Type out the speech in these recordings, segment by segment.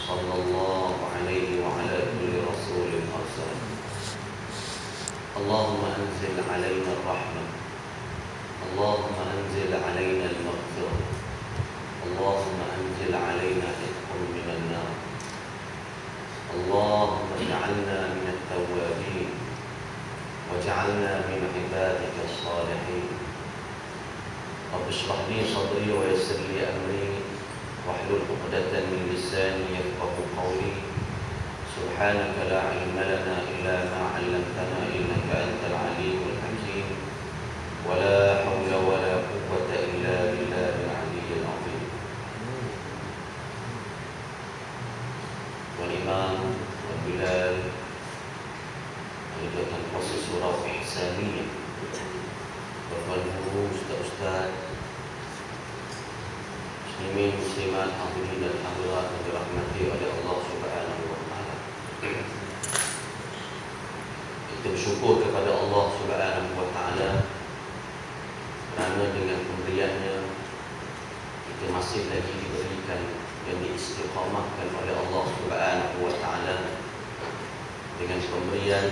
صلى الله عليه وعلى كل رسول أرسل. اللهم أنزل علينا الرحمة، اللهم أنزل علينا المغفرة، اللهم أنزل علينا عتق من النار، اللهم اجعلنا من التوابين واجعلنا من عبادك الصالحين. رب اشرح لي صدري ويسر لي أمري واحلل عقدة من لساني يفقهوا قولي. سبحانك لا علم لنا إلا ما علمتنا إنك أنت العليم الحكيم. ولا حول ولا قوة إلا بالله العلي العظيم. والإمام والبلال menunjukkan proses surah ihsaniyah. Bapak Guru, Ustaz-Ustaz, muslimin, muslimat, hadirin dan hadirat yang dirahmati oleh Allah Subhanahu wa taala. Kita bersyukur kepada Allah Subhanahu wa taala kerana dengan pemberiannya kita masih lagi diberikan dan diistiqamahkan oleh Allah Subhanahu wa taala dengan pemberian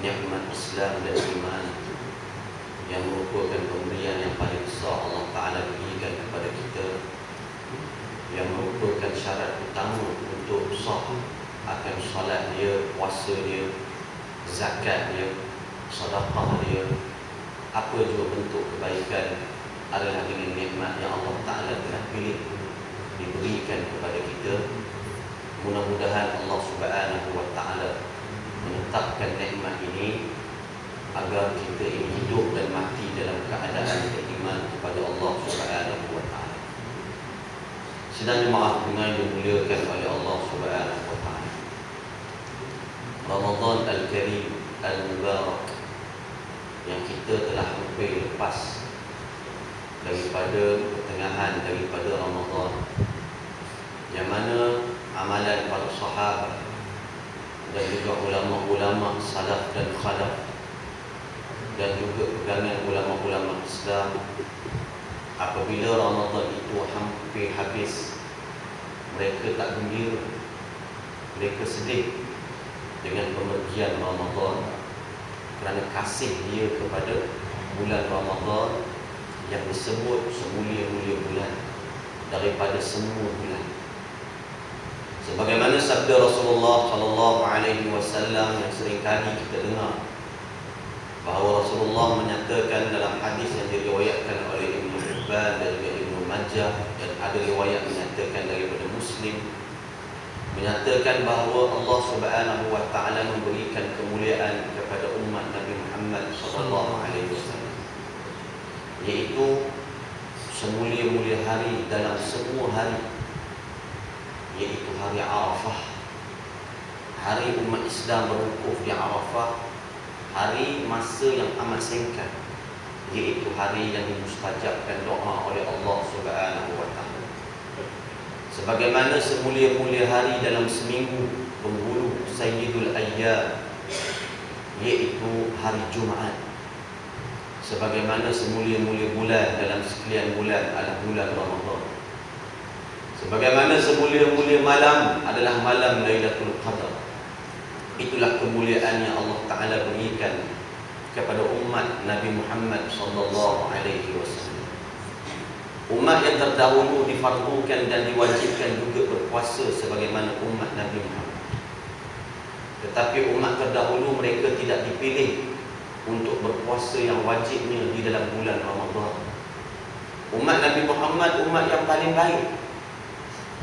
nikmat Islam dan iman yang merupakan pemberian yang paling besar Allah Ta'ala berikan kepada kita, yang merupakan syarat utama untuk sah akan salat dia, puasa dia, zakat dia, sedekah dia, apa juga bentuk kebaikan adalah dengan nikmat yang Allah Ta'ala telah pilih diberikan kepada kita. Mudah-mudahan Allah Subhanahu wa Ta'ala menetapkan nikmat ini agar kita ini hidup dan mati dalam keadaan beriman kepada Allah Subhanahu wa taala. Sidang jemaah dengan dimuliakan oleh Allah Subhanahu wa taala. Ramadan Al-Karim Al-Mubarak yang kita telah hampir lepas daripada pertengahan daripada Ramadan, yang mana amalan para sahabat dan juga ulama-ulama salaf dan khalaf dan juga pegangan ulama-ulama Islam, apabila Ramadan itu hampir habis, mereka tak gembira, mereka sedih dengan pemergian Ramadan kerana kasih dia kepada bulan Ramadan yang disebut semulia-mulia bulan daripada semua bulan. Sebagaimana sabda Rasulullah sallallahu alaihi wasallam yang seringkali kita dengar, bahawa Rasulullah menyatakan dalam hadis yang diriwayatkan oleh Ibnu Hibban dan juga Ibnu Majah, dan ada riwayat menyatakan daripada Muslim, menyatakan bahawa Allah Subhanahu wa taala memberikan kemuliaan kepada umat Nabi Muhammad sallallahu alaihi wasallam, iaitu semulia-mulia hari dalam semua hari, iaitu hari Arafah. Hari umat Islam berwukuf di Arafah, hari masa yang amat singkat, iaitu hari yang dimustajabkan doa oleh Allah Subhanahu wa taala. Sebagaimana semulia-mulia hari dalam seminggu penghulu Sayyidul Ayyam, iaitu hari Jumaat. Sebagaimana semulia-mulia bulan dalam sekalian bulan adalah bulan Ramadan. Sebagaimana semulia-mulia malam adalah malam Lailatul Qadar. Itulah kemuliaan yang Allah Ta'ala berikan kepada umat Nabi Muhammad sallallahu alaihi wasallam. Umat yang terdahulu difardukan dan diwajibkan juga berpuasa sebagaimana umat Nabi Muhammad. Tetapi umat terdahulu mereka tidak dipilih untuk berpuasa yang wajibnya di dalam bulan Ramadan. Umat Nabi Muhammad umat yang paling baik,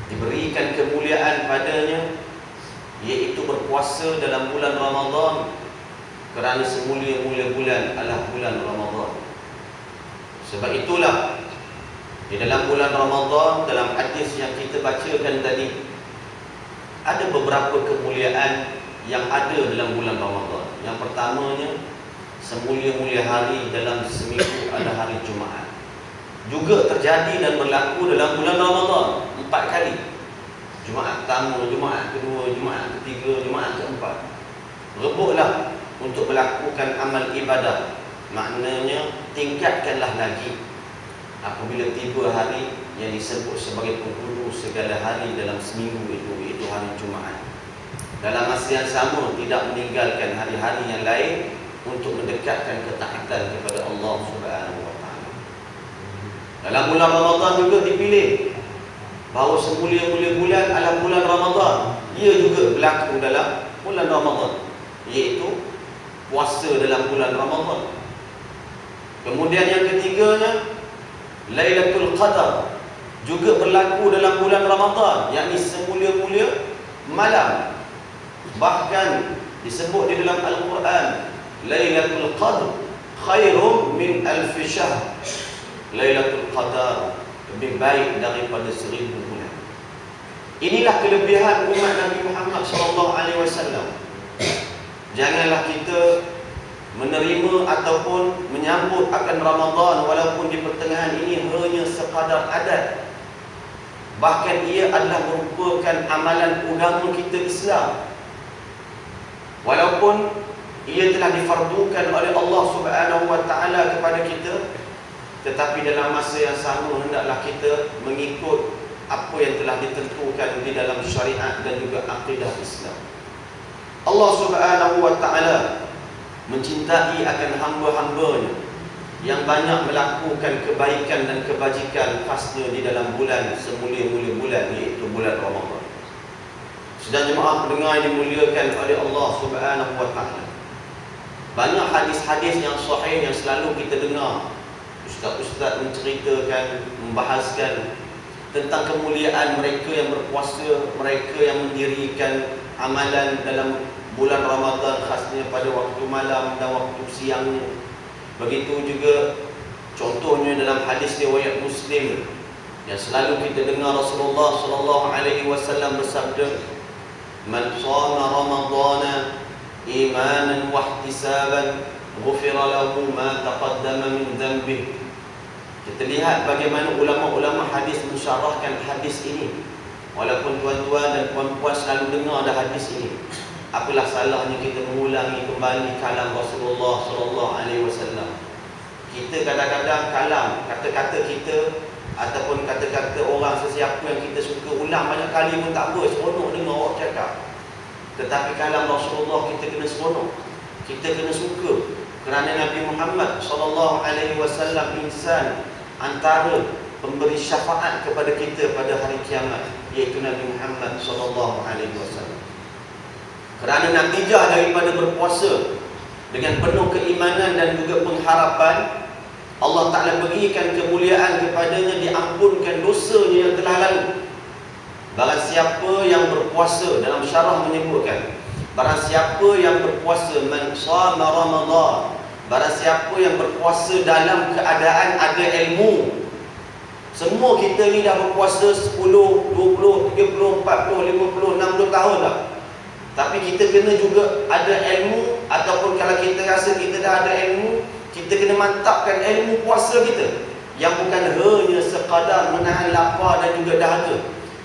diberikan kemuliaan padanya, iaitu berpuasa dalam bulan Ramadan, kerana semulia-mulia bulan adalah bulan Ramadan. Sebab itulah di dalam bulan Ramadan, dalam hadis yang kita bacakan tadi, ada beberapa kemuliaan yang ada dalam bulan Ramadan. Yang pertamanya, semulia-mulia hari dalam seminggu adalah hari Jumaat. Juga terjadi dan berlaku dalam bulan Ramadan 4 kali. Jumaat pertama, Jumaat kedua, Jumaat ketiga, Jumaat keempat. Rebutlah untuk melakukan amal ibadah. Maknanya tingkatkanlah lagi. Apabila tiba hari yang disebut sebagai penghulu segala hari dalam seminggu itu, iaitu hari Jumaat. Dalam masa yang sama tidak meninggalkan hari-hari yang lain untuk mendekatkan ketaatan kepada Allah Subhanahu wa taala. Dalam bulan Ramadan juga dipilih bahawa semulia-mulia bulan adalah bulan Ramadan. Ia juga berlaku dalam bulan Ramadan, iaitu puasa dalam bulan Ramadan. Kemudian yang ketiganya, Lailatul Qadar juga berlaku dalam bulan Ramadan, yakni semulia-mulia malam. Bahkan disebut di dalam Al-Quran, Lailatul Qadr khairum min alf syahr. Lailatul Qadar lebih baik daripada 1000 bulan. Inilah kelebihan umat Nabi Muhammad SAW. Janganlah kita menerima ataupun menyambut akan Ramadan walaupun di pertengahan ini hanya sekadar adat. Bahkan ia adalah merupakan amalan agama kita Islam. Walaupun ia telah difardukan oleh Allah Subhanahu wa taala kepada kita, tetapi dalam masa yang sama hendaklah kita mengikut apa yang telah ditentukan di dalam syariat dan juga akidah Islam. Allah Subhanahu wa taala mencintai akan hamba-hambanya yang banyak melakukan kebaikan dan kebajikan, khasnya di dalam bulan semulia-mulia bulan, iaitu bulan Ramadan. Sedang jemaah pendengar yang dimuliakan oleh Allah Subhanahu wa taala, banyak hadis-hadis yang sahih yang selalu kita dengar ustaz-ustaz menceritakan, membahaskan tentang kemuliaan mereka yang berpuasa, mereka yang mendirikan amalan dalam bulan Ramadan, khasnya pada waktu malam dan waktu siang. Begitu juga contohnya dalam hadis riwayat Muslim yang selalu kita dengar Rasulullah sallallahu alaihi wasallam bersabda, "Man shama Ramadana imanan wa ihtisaban, ghufira lahu ma taqaddama min dhanbihi." Kita lihat bagaimana ulama-ulama hadis mensyarahkan hadis ini. Walaupun tuan-tuan dan puan-puan selalu dengar ada hadis ini, apalah salahnya kita mengulangi kembali kalam Rasulullah sallallahu alaihi wasallam. Kita kadang-kadang kalam kata-kata kita ataupun kata-kata orang sesiapa yang kita suka ulang banyak kali pun tak apa, seronok dengar orang cakap. Tetapi kalam Rasulullah kita kena seronok, kita kena suka, kerana Nabi Muhammad sallallahu alaihi wasallam insan antara pemberi syafaat kepada kita pada hari kiamat, iaitu Nabi Muhammad sallallahu alaihi wasallam. Kerana natijah daripada berpuasa dengan penuh keimanan dan juga pengharapan, Allah Ta'ala berikan kemuliaan kepadanya, diampunkan dosanya yang telah lalu. Barang siapa yang berpuasa, dalam syarah menyebutkan, barang siapa yang berpuasa, man shama Ramadan, barang siapa yang berpuasa dalam keadaan ada ilmu. Semua kita ni dah berpuasa 10, 20, 30, 40, 50, 60 tahun dah. Tapi kita kena juga ada ilmu, ataupun kalau kita rasa kita dah ada ilmu, kita kena mantapkan ilmu puasa kita, yang bukan hanya sekadar menahan lapar dan juga dahaga,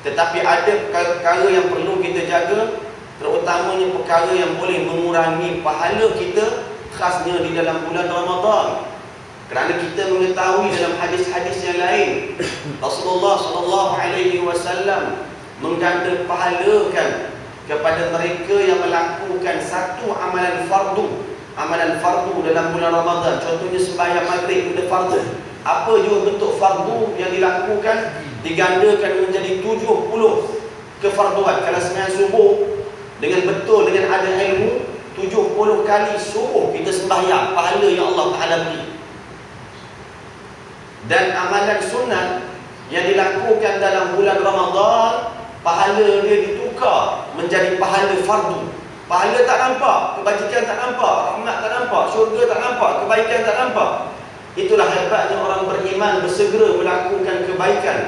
tetapi ada perkara-perkara yang perlu kita jaga, terutamanya perkara yang boleh mengurangi pahala kita, khasnya di dalam bulan Ramadan. Kerana kita mengetahui dalam hadis-hadis yang lain, Rasulullah sallallahu alaihi wasallam mengganda pahalakan kepada mereka yang melakukan satu amalan fardu dalam bulan Ramadan. Contohnya sembahyang maghrib, benda fardu. Apa juga bentuk fardu yang dilakukan, digandakan menjadi 70 kefarduan. Kalau sembahyang subuh dengan betul, dengan ada ilmu, 70 kali subuh kita sembahyang, pahala yang Allah Ta'ala beri. Dan amalan sunat yang dilakukan dalam bulan Ramadan, pahala dia ditukar menjadi pahala fardu. Pahala tak nampak, kebajikan tak nampak, rahmat tak nampak, syurga tak nampak, kebaikan tak nampak. Itulah hebatnya orang beriman bersegera melakukan kebaikan,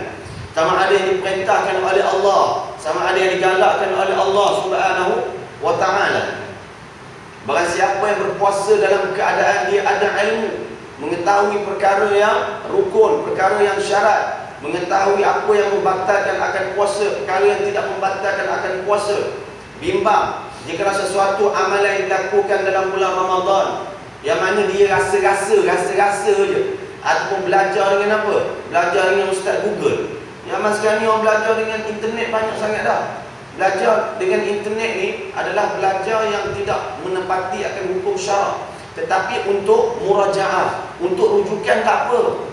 sama ada yang diperintahkan oleh Allah, sama ada yang digalakkan oleh Allah Subhanahu wa ta'ala. Barang siapa yang berpuasa dalam keadaan dia ada ilmu, mengetahui perkara yang rukun, perkara yang syarat, mengetahui apa yang membatalkan akan puasa, perkara yang tidak membatalkan akan puasa, bimbang jika sesuatu amalan yang dilakukan dalam bulan Ramadan yang mana dia rasa-rasa je, ataupun belajar dengan apa? Belajar dengan Ustaz Google. Zaman sekarang ni orang belajar dengan internet banyak sangat dah. Belajar dengan internet ni adalah belajar yang tidak menepati akan hukum syarak, tetapi untuk murajaah, untuk rujukan tak apa.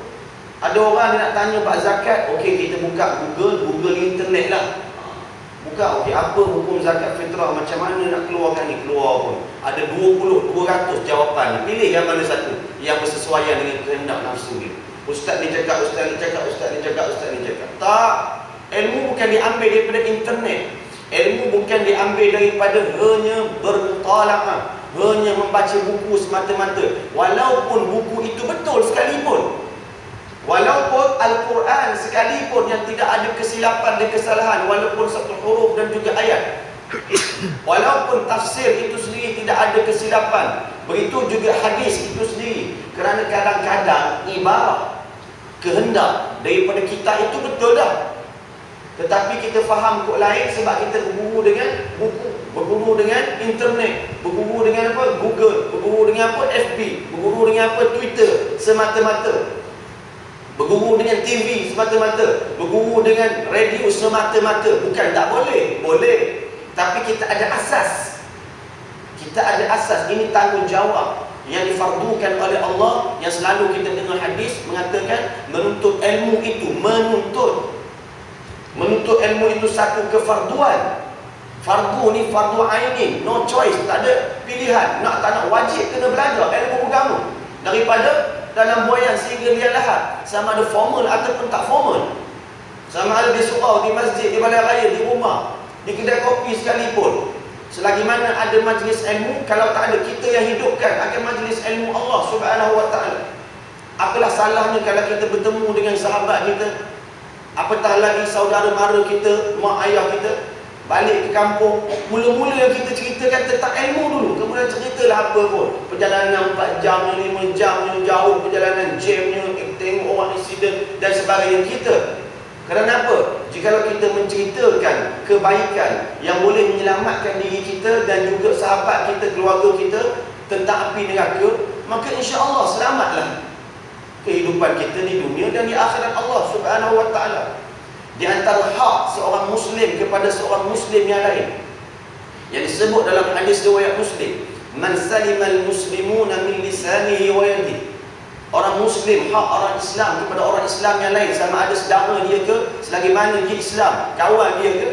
Ada orang dia nak tanya bab zakat, okey kita buka Google internet lah. Buka, okey apa hukum zakat fitrah, macam mana nak keluarkan ni, keluar pun. Ada 200 jawapan. Pilih yang mana satu yang bersesuaian dengan kehendak nafsu dia. Ustaz ni cakap, ustaz ni cakap, ustaz ni cakap, ustaz ni cakap. Tak, ilmu bukan diambil daripada internet. Ilmu bukan diambil daripada hanya bermutalaah, hanya membaca buku semata-mata. Walaupun buku itu betul sekalipun, walaupun Al-Quran sekalipun yang tidak ada kesilapan dan kesalahan, walaupun satu huruf dan juga ayat, walaupun tafsir itu sendiri tidak ada kesilapan, begitu juga hadis itu sendiri. Kerana kadang-kadang ibarat kehendak daripada kita itu betul dah, tetapi kita faham kod lain sebab kita berguru dengan buku, berguru dengan internet, berguru dengan apa? Google, berguru dengan apa? FB, berguru dengan apa? Twitter semata-mata, berguru dengan TV semata-mata, berguru dengan radio semata-mata. Bukan tak boleh, boleh, tapi kita ada asas. Kita ada asas. Ini tanggungjawab yang difardukan oleh Allah, yang selalu kita dengar hadis mengatakan menuntut ilmu itu, menuntut ilmu itu satu kefarduan. Fardu ni fardu ainin, no choice, tak ada pilihan. Nak tak nak, wajib kena belajar ilmu agama daripada dalam buayan sehingga liang lahat, sama ada formal ataupun tak formal, sama ada di surau, di masjid, di balai raya, di rumah, di kedai kopi sekalipun. Selagi mana ada majlis ilmu, kalau tak ada kita yang hidupkan akan majlis ilmu Allah Subhanahu wa ta'ala, apalah salahnya kalau kita bertemu dengan sahabat kita, apatah lagi saudara mara kita, mak ayah kita, balik ke kampung, mula-mula yang kita ceritakan tentang ilmu dulu, kemudian ceritalah apa pun, perjalanan 4 jam, 5 jam, jauh perjalanan, jamnya, tengok orang insiden dan sebagainya kita. Kerana apa? Jikalau kita menceritakan kebaikan yang boleh menyelamatkan diri kita dan juga sahabat kita, keluarga kita tentang api neraka, maka insya-Allah selamatlah kehidupan kita di dunia dan di akhirat Allah Subhanahu wa ta'ala. Di antara hak seorang Muslim kepada seorang Muslim yang lain, yang disebut dalam hadis riwayat Muslim, man salimal muslimuna min lisanihi wa yadihi. Orang Muslim, hak orang Islam kepada orang Islam yang lain, sama ada saudara dia ke, selagi mana dia Islam, kawan dia ke,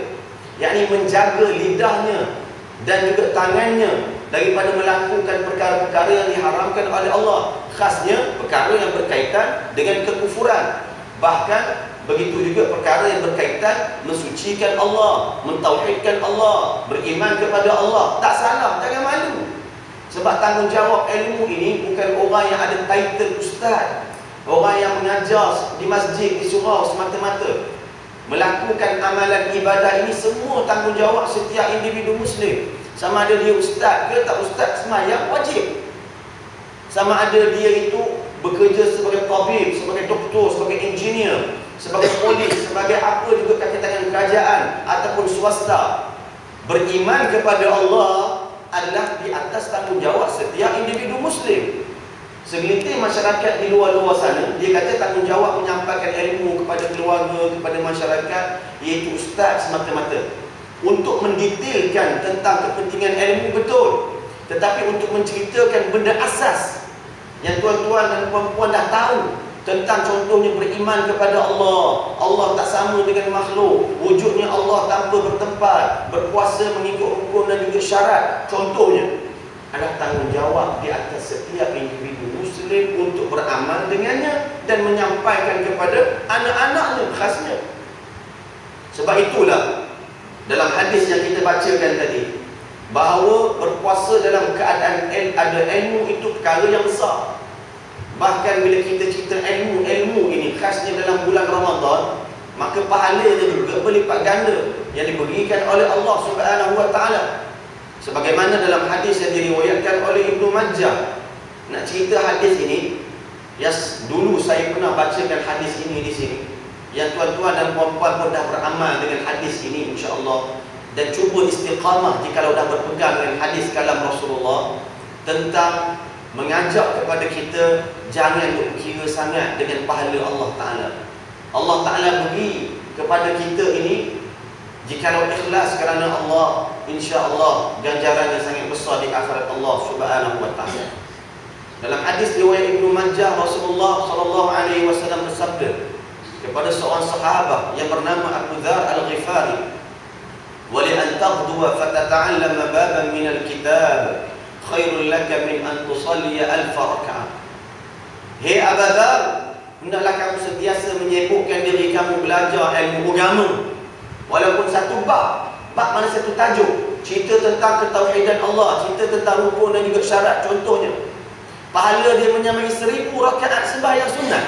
yakni menjaga lidahnya dan juga tangannya daripada melakukan perkara-perkara yang diharamkan oleh Allah, khasnya perkara yang berkaitan dengan kekufuran. Bahkan begitu juga perkara yang berkaitan mensucikan Allah, mentauhidkan Allah, beriman kepada Allah. Tak salah, jangan malu. Sebab tanggungjawab ilmu ini bukan orang yang ada title ustaz, orang yang mengajar di masjid, di surau semata-mata. Melakukan amalan ibadah ini semua tanggungjawab setiap individu Muslim. Sama ada dia ustaz ke tak ustaz, sembahyang wajib. Sama ada dia itu bekerja sebagai tabib, sebagai doktor, sebagai engineer, sebagai polis, sebagai apa juga kaki tangan kerajaan ataupun swasta. Beriman kepada Allah adalah di atas tanggungjawab setiap individu Muslim. Segelintir masyarakat di luar-luar sana, dia kata tanggungjawab menyampaikan ilmu kepada keluarga, kepada masyarakat, iaitu ustaz semata-mata, untuk mendetailkan tentang kepentingan ilmu betul, tetapi untuk menceritakan benda asas yang tuan-tuan dan puan-puan dah tahu tentang, contohnya beriman kepada Allah, Allah tak sama dengan makhluk, wujudnya Allah tanpa bertempat, berpuasa mengikut rukun dan juga syarat, contohnya, adalah tanggungjawab di atas setiap individu Muslim untuk beramal dengannya dan menyampaikan kepada anak-anaknya khasnya. Sebab itulah dalam hadis yang kita bacakan tadi, bahawa berpuasa dalam keadaan ada ilmu itu perkara yang besar. Bahkan bila kita cerita ilmu ini khasnya dalam bulan Ramadan, maka pahalanya juga berlipat ganda yang diberikan oleh Allah Subhanahu wa ta'ala. Sebagaimana dalam hadis yang diriwayatkan oleh Ibnu Majah. Nak cerita hadis ini, dulu saya pernah bacakan hadis ini di sini. Yang tuan-tuan dan puan-puan pun dah beramal dengan hadis ini insya-Allah, dan cuba istiqamah jikalau dah berpegang dengan hadis kalam Rasulullah tentang mengajak kepada kita jangan duk kira sangat dengan pahala Allah Ta'ala. Allah Ta'ala beri kepada kita ini, jikalau ikhlas kerana Allah, insya-Allah ganjarannya sangat besar di akhirat Allah Subhanahu wa taala. Dalam hadis riwayat Ibnu Majah, Rasulullah sallallahu alaihi wasallam bersabda kepada seorang sahabat yang bernama Abu Dzar Al-Ghifari, "Wa li an taghduwa fatata'allama baban min al-kitab khairul laka min an tusalli alf rak'ah." Hei Abu Dzar, hendaklah kamu sentiasa menyibukkan diri kamu belajar ilmu agama. Walaupun satu bab mana satu tajuk, cerita tentang ketauhidan Allah, cerita tentang rukun dan juga syarat contohnya, pahala dia menyamai 1000 rakaat sembahyang sunat.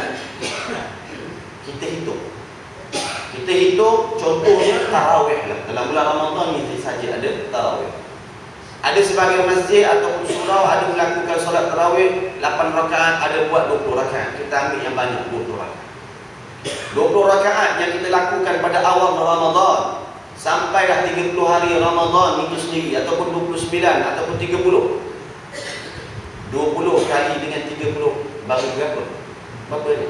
Kita hitung contohnya tarawih lah. Dalam bulan Ramadan ni saja ada tarawih. Ada sebagian masjid ataupun surau ada melakukan solat tarawih 8 rakaat, ada buat 20 rakaat. Kita ambil yang banyak, 20 rakaat. 20 rakaat yang kita lakukan pada awal Ramadan sampai dah 30 hari Ramadan itu sendiri, ataupun 29 ataupun 30. 20 kali dengan 30 bagi berapa? Berapa ni?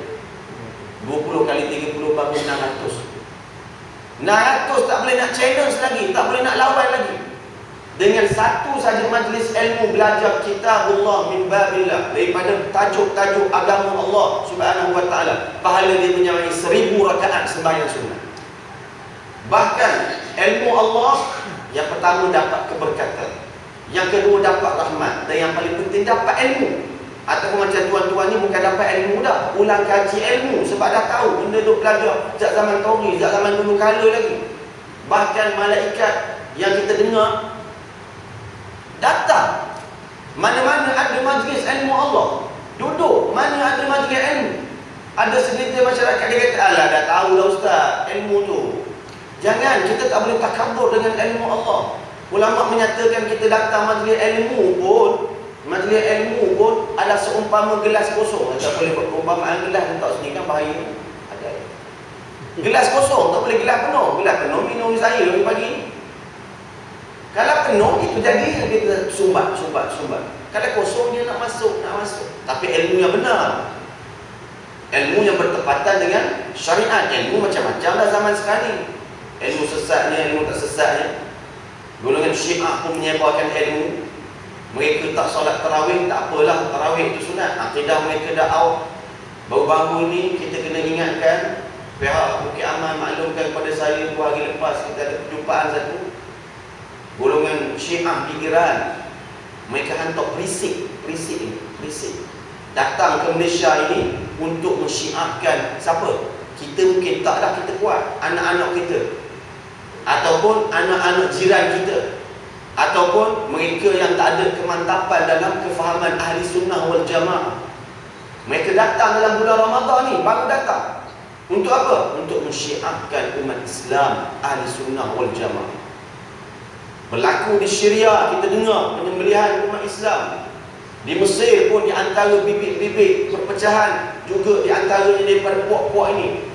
20 kali 30 bagi 600. 600 tak boleh nak challenge lagi, tak boleh nak lawan lagi. Dengan satu saja majlis ilmu belajar kitabullah min babillah, daripada tajuk-tajuk agama Allah Subhanahu wa taala, pahala dia menyamai 1000 rakaat sembahyang sunat. Bahkan ilmu Allah, yang pertama dapat keberkatan, yang kedua dapat rahmat, dan yang paling penting dapat ilmu. Ataupun macam tuan-tuan ni bukan dapat ilmu dah, ulang kaji ilmu sebab dah tahu benda duk belajar sejak zaman Tauri, sejak zaman dulu kala lagi. Bahkan malaikat yang kita dengar datang mana-mana ada majlis ilmu Allah, duduk mana ada majlis ilmu, ada segelintir masyarakat dia kata, alah dah tahu dah ustaz ilmu tu. Jangan, kita tak boleh takabur dengan ilmu Allah. Ulama menyatakan kita datang majlis ilmu pun ada seumpama gelas kosong. Tak boleh buat perumpamaan gelas letak sini kan bahaya. Ada gelas kosong, tak boleh gelas penuh. Gelas penuh minum saya lagi pagi. Kalau penuh itu jadi kita sumbat. Kalau kosong dia nak masuk. Tapi ilmu yang benar, ilmu yang bertepatan dengan syariat. Ilmu macam-macam dah zaman sekarang. Ilmu sesatnya, ilmu tak sesatnya. Golongan Syiah pun menyebarkan ilmu. Mereka tak solat tarawih, tak apalah, tarawih itu sunat. Akidah mereka dah out. Baru-baru ni kita kena ingatkan, pihak Bukit Aman maklumkan kepada saya 2 hari lepas kita ada perjumpaan satu. Golongan Syiah di Iran, mereka hantar perisik datang ke Malaysia ini untuk mensyiahkan siapa? Kita mungkin tak dah, kita kuat, anak-anak kita ataupun anak-anak jiran kita, ataupun mereka yang tak ada kemantapan dalam kefahaman ahli sunnah wal jamaah. Mereka datang dalam bulan Ramadan ni, baru datang untuk apa? Untuk mensyiahkan umat Islam ahli sunnah wal jamaah. Berlaku di Syria, kita dengar penyembelihan umat Islam. Di Mesir pun di antara bibit-bibit perpecahan, juga di antaranya daripada puak-puak ini.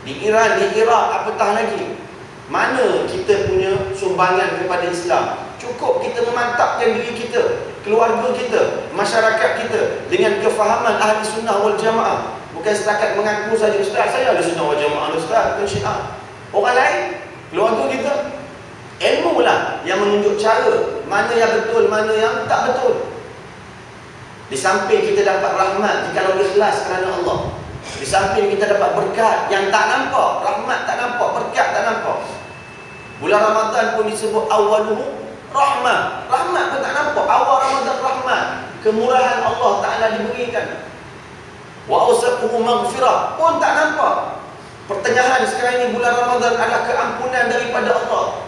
Di Iran, di Iraq, apatah lagi. Mana kita punya sumbangan kepada Islam? Cukup kita memantapkan diri kita, keluarga kita, masyarakat kita dengan kefahaman ahli sunnah wal jamaah. Bukan setakat mengaku saja, ustaz saya ahli sunnah wal jamaah, ustaz bukan Syiah. Orang lain, keluarga kita, ilmu lah yang menunjuk cara mana yang betul, mana yang tak betul. Di samping kita dapat rahmat jikalau ikhlas kerana Allah, di samping kita dapat berkat yang tak nampak, rahmat tak nampak, berkat tak nampak. Bulan Ramadan pun disebut awaluhu rahmat. Rahmat pun tak nampak. Awal Ramadan rahmat, kemurahan Allah Ta'ala diberikan. Wa awsaquhu maghfirah pun tak nampak. Pertengahan sekarang ini bulan Ramadan adalah keampunan daripada Allah.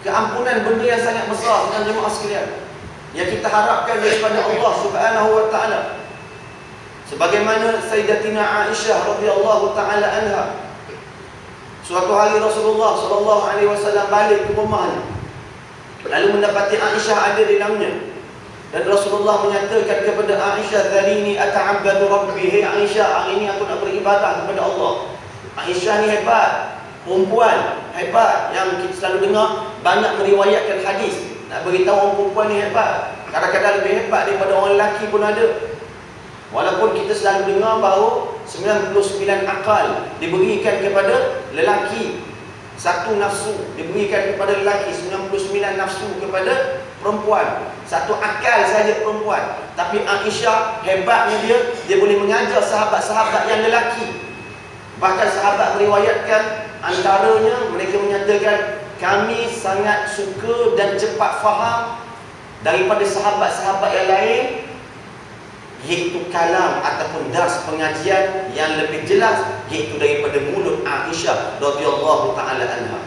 Keampunan benda yang sangat besar dengan jemaah sekalian, yang kita harapkan daripada Allah Subhanahu wa Ta'ala. Sebagaimana Sayyidatina Aisyah radhiyallahu ta'ala anha, suatu hari Rasulullah sallallahu alaihi wasallam balik ke rumahnya, lalu mendapati Aisyah ada di dalamnya, dan Rasulullah menyatakan kepada Aisyah, "Dharini ata'abbadu rabbi." Hei Aisyah, hari ini aku nak beribadah kepada Allah. Aisyah ni hebat, perempuan hebat yang kita selalu dengar banyak meriwayatkan hadis. Nak beritahu orang perempuan ni hebat. Kadang-kadang lebih hebat daripada orang lelaki pun ada. Walaupun kita selalu dengar bahawa 99 akal diberikan kepada lelaki, satu nafsu diberikan kepada lelaki, 99 nafsu kepada perempuan, satu akal saja perempuan. Tapi Aisyah hebatnya dia boleh mengajar sahabat-sahabat yang lelaki. Bahkan sahabat meriwayatkan, antaranya mereka menyatakan, kami sangat suka dan cepat faham daripada sahabat-sahabat yang lain, iaitu kalam ataupun dars pengajian yang lebih jelas, iaitu daripada mulut Aisyah radhiyallahu taala anha.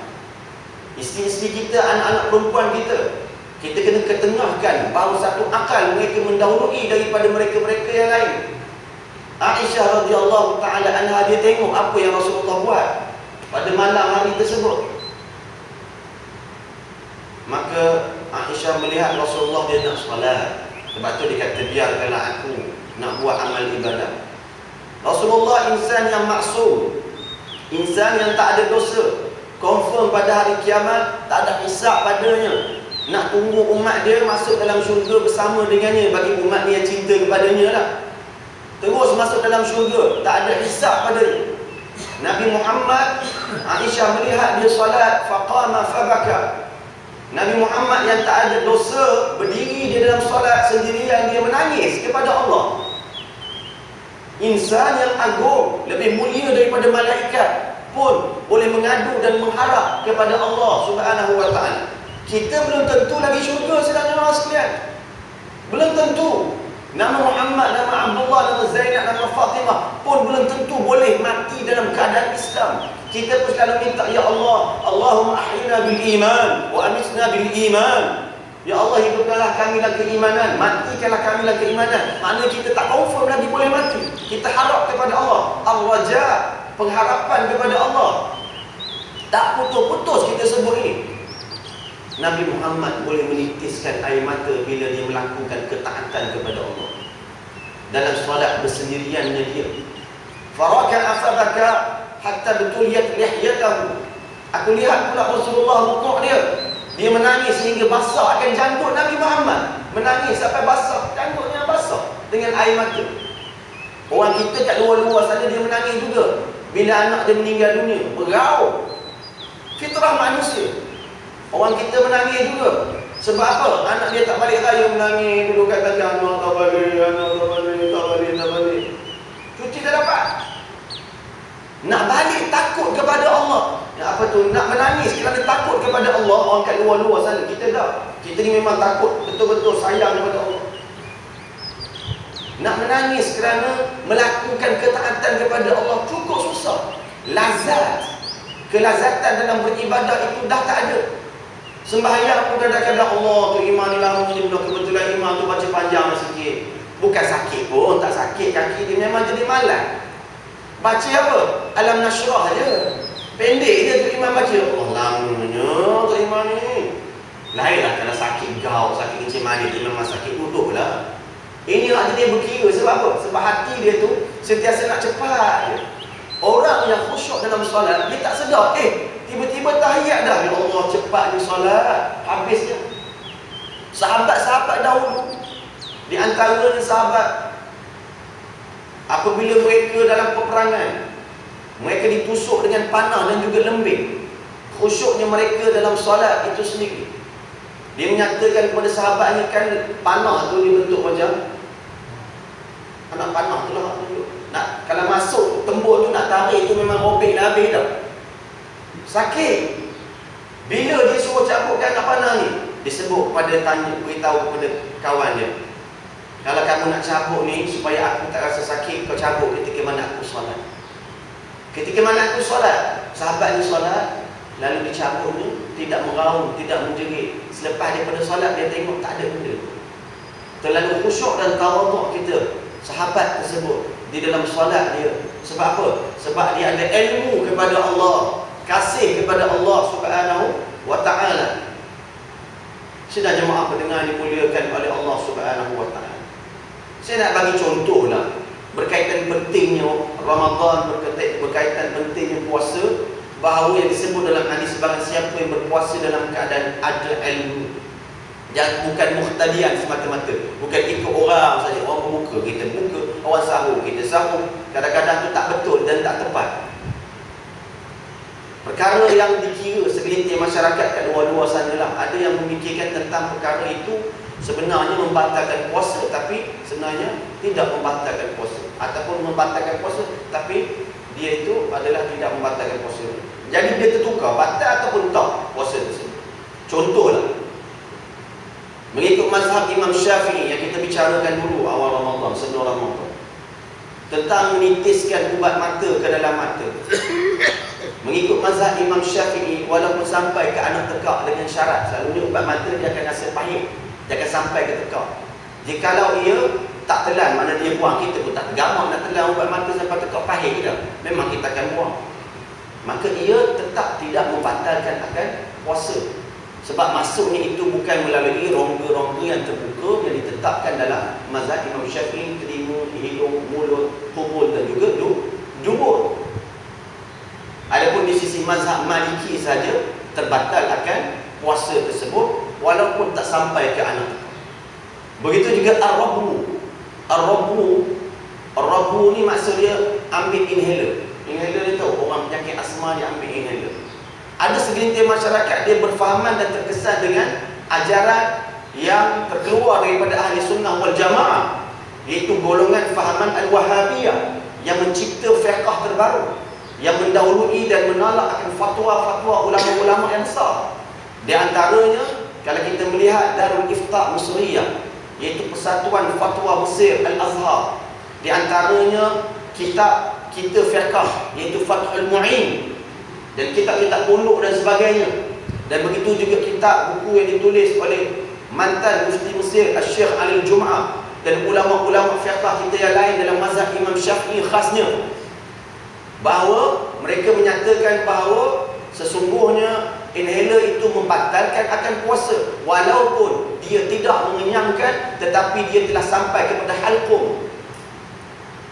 Isteri-isteri kita, anak-anak perempuan kita kena ketengahkan bahawa satu akal mereka mendahului daripada mereka-mereka yang lain. Aisyah radhiyallahu taala anha, dia tengok apa yang Rasulullah buat pada malam hari tersebut. Maka Aisyah melihat Rasulullah dia nak solat. Sebab tu dia kata, biarkanlah aku nak buat amal ibadah. Rasulullah insan yang maksum, insan yang tak ada dosa, confirm pada hari kiamat tak ada hisab padanya. Nak tunggu umat dia masuk dalam syurga bersama dengannya, bagi umat dia yang cinta kepadanya lah. Terus masuk dalam syurga, tak ada hisab padanya. Nabi Muhammad, Aisyah melihat dia solat, faqama fabaka. Nabi Muhammad yang tak ada dosa berdiri di dalam solat sendirian, dia menangis kepada Allah. Insan yang agung, lebih mulia daripada malaikat pun boleh mengadu dan mengharap kepada Allah Subhanahu wa taala. Kita belum tentu lagi syurga saudara sekalian. Belum tentu. Nama Muhammad, nama Abdullah, nama Zainab, nama Fatimah pun belum tentu boleh mati dalam keadaan Islam. Kita pun selalu minta, ya Allah, Allahumma ahyina bil iman wa amitna bil iman. Ya Allah, hidupkanlah kami dalam keimanan, matikanlah kami dalam keimanan. Maknanya kita tak confirm lagi boleh mati. Kita harap kepada Allah, ar-raja, pengharapan kepada Allah. Tak putus-putus kita sebut ini. Nabi Muhammad boleh menitiskan air mata bila dia melakukan ketaatan kepada Allah dalam solat bersendiriannya dia. Faraka afabaka hatta betuliyat lihyatahu. Aku lihat pula Rasulullah rukuk dia menangis sehingga basah akan janggut Nabi Muhammad. Menangis sampai basah, janggutnya basah dengan air mata. Orang kita kat luar-luar sana dia menangis juga bila anak dia meninggal dunia, beraung. Fitrah manusia. Orang kita menangis juga. Sebab apa? Anak dia tak balik raya menangis dulu, kata anak tak balik, tak balik. Cuti tak dapat. Nak balik takut kepada Allah. Apa tu? Nak menangis kerana takut kepada Allah. Orang kat luar-luar sana, kita dah. Kita ni memang takut, betul-betul sayang kepada Allah. Nak menangis kerana melakukan ketaatan kepada Allah cukup susah. Lazat, kelazatan dalam beribadah itu dah tak ada. Sembahyang pun kadang-kadang Allah tu iman ni lama ni, kebetulan iman tu baca panjang sikit. Bukan sakit pun, tak sakit kaki dia, memang jadi malas. Baca apa? Alam Nashrah je. Pendek je tu iman baca. Allah lamanya tu iman ni. Lainlah kalau sakit gaul, sakit kencing manis, dia memang sakit duduk lah. Ini hati dia berkira sebab apa? Sebab hati dia tu sentiasa nak cepat. Orang yang khusyuk dalam solat, dia tak sedar, tiba-tiba tahiyat dah. Ya Allah, cepat ni solat, habisnya. Sahabat-sahabat dahulu, di antaranya sahabat, apabila mereka dalam peperangan, mereka ditusuk dengan panah dan juga lembing. Khusyuknya mereka dalam solat itu sendiri. Dia menyatakan kepada sahabatnya, kan panah tu dibentuk macam anak panah tu lah. Nak, kalau masuk tembur tu nak tarik tu memang robek dah, habis dah. Sakit. Bila dia suruh cabutkan anak panah ni, disebut pada tanya, beritahu kepada kawan dia, kalau kamu nak cabut ni supaya aku tak rasa sakit, kau cabut ketika mana aku solat. Ketika mana aku solat, sahabat ni solat, lalu dicabut ni, tidak meraung, tidak menjerit. Selepas daripada solat, dia tengok tak ada benda. Terlalu khusyuk dan tawaduk kita, sahabat tersebut, di dalam solat dia. Sebab apa? Sebab dia ada ilmu kepada Allah, kasih kepada Allah Subhanahu wa ta'ala. Sedang jemaah pendengar dimuliakan oleh Allah Subhanahu wa ta'ala. Saya nak bagi contoh lah, berkaitan pentingnya Ramadan, berkaitan pentingnya puasa, bahawa yang disebut dalam hadis, barang siapa yang berpuasa dalam keadaan ada ilmu. Yang bukan muhtadian semata-mata, bukan ikut orang saja. Orang berbuka, kita buka, orang sahur, kita sahur. Kadang-kadang tu tak betul dan tak tepat. Perkara yang dikira segelintir masyarakat kat luar-luar sana lah, ada yang memikirkan tentang perkara itu sebenarnya membatalkan puasa, tapi sebenarnya tidak membatalkan puasa, ataupun membatalkan puasa tapi dia itu adalah tidak membatalkan puasa. Jadi dia tertukar, batal ataupun tak puasa tersebut. Contohlah, mengikut mazhab Imam Syafi'i yang kita bicarakan dulu awal Ramadan, sebelum Ramadan, tentang menitiskan ubat mata ke dalam mata. Mengikut mazhab Imam Syafi'i, walaupun sampai ke anak tekak dengan syarat, selalunya ubat mata dia akan rasa pahit, dia akan sampai ke tekak. Jikalau ia tak telan, mana dia buang, kita pun tak tergamak nak telan ubat mata sampai tekak pahit ke dah, memang kita akan buang. Maka ia tetap tidak membatalkan akan puasa. Sebab masuknya itu bukan melalui rongga-rongga yang terbuka yang ditetapkan dalam mazhab Imam Syafi'i, telinga, hidung, mulut, hubul dan juga dubur. Adapun di sisi mazhab Maliki saja terbatal akan puasa tersebut walaupun tak sampai ke anak. Begitu juga ar-rabu. Ar-rabu ni maksud dia ambil inhaler. Inhaler ni tahu, orang penyakit asma dia ambil inhaler. Ada segelintir masyarakat dia berfahaman dan terkesan dengan ajaran yang terkeluar daripada ahli sunnah wal jamaah, iaitu golongan fahaman al-Wahabiyah yang mencipta fiqh terbaru yang mendahului dan menolak akan fatwa-fatwa ulama-ulama yang besar. Di antaranya, kalau kita melihat Darul Ifta' Mesiriyah, iaitu Persatuan Fatwa Mesir Al-Azhar. Di antaranya kitab kita fiqh, iaitu Fathul Mu'in, dan kitab-kitab puluk dan sebagainya. Dan begitu juga kitab buku yang ditulis oleh mantan Mufti Mesir Al-Syekh Ali Jum'ah dan ulama-ulama fiqh kita yang lain dalam mazhab Imam Syafi'i khasnya, bahawa mereka menyatakan bahawa sesungguhnya inhaler itu membatalkan akan puasa walaupun dia tidak mengenyangkan, tetapi dia telah sampai kepada halqum.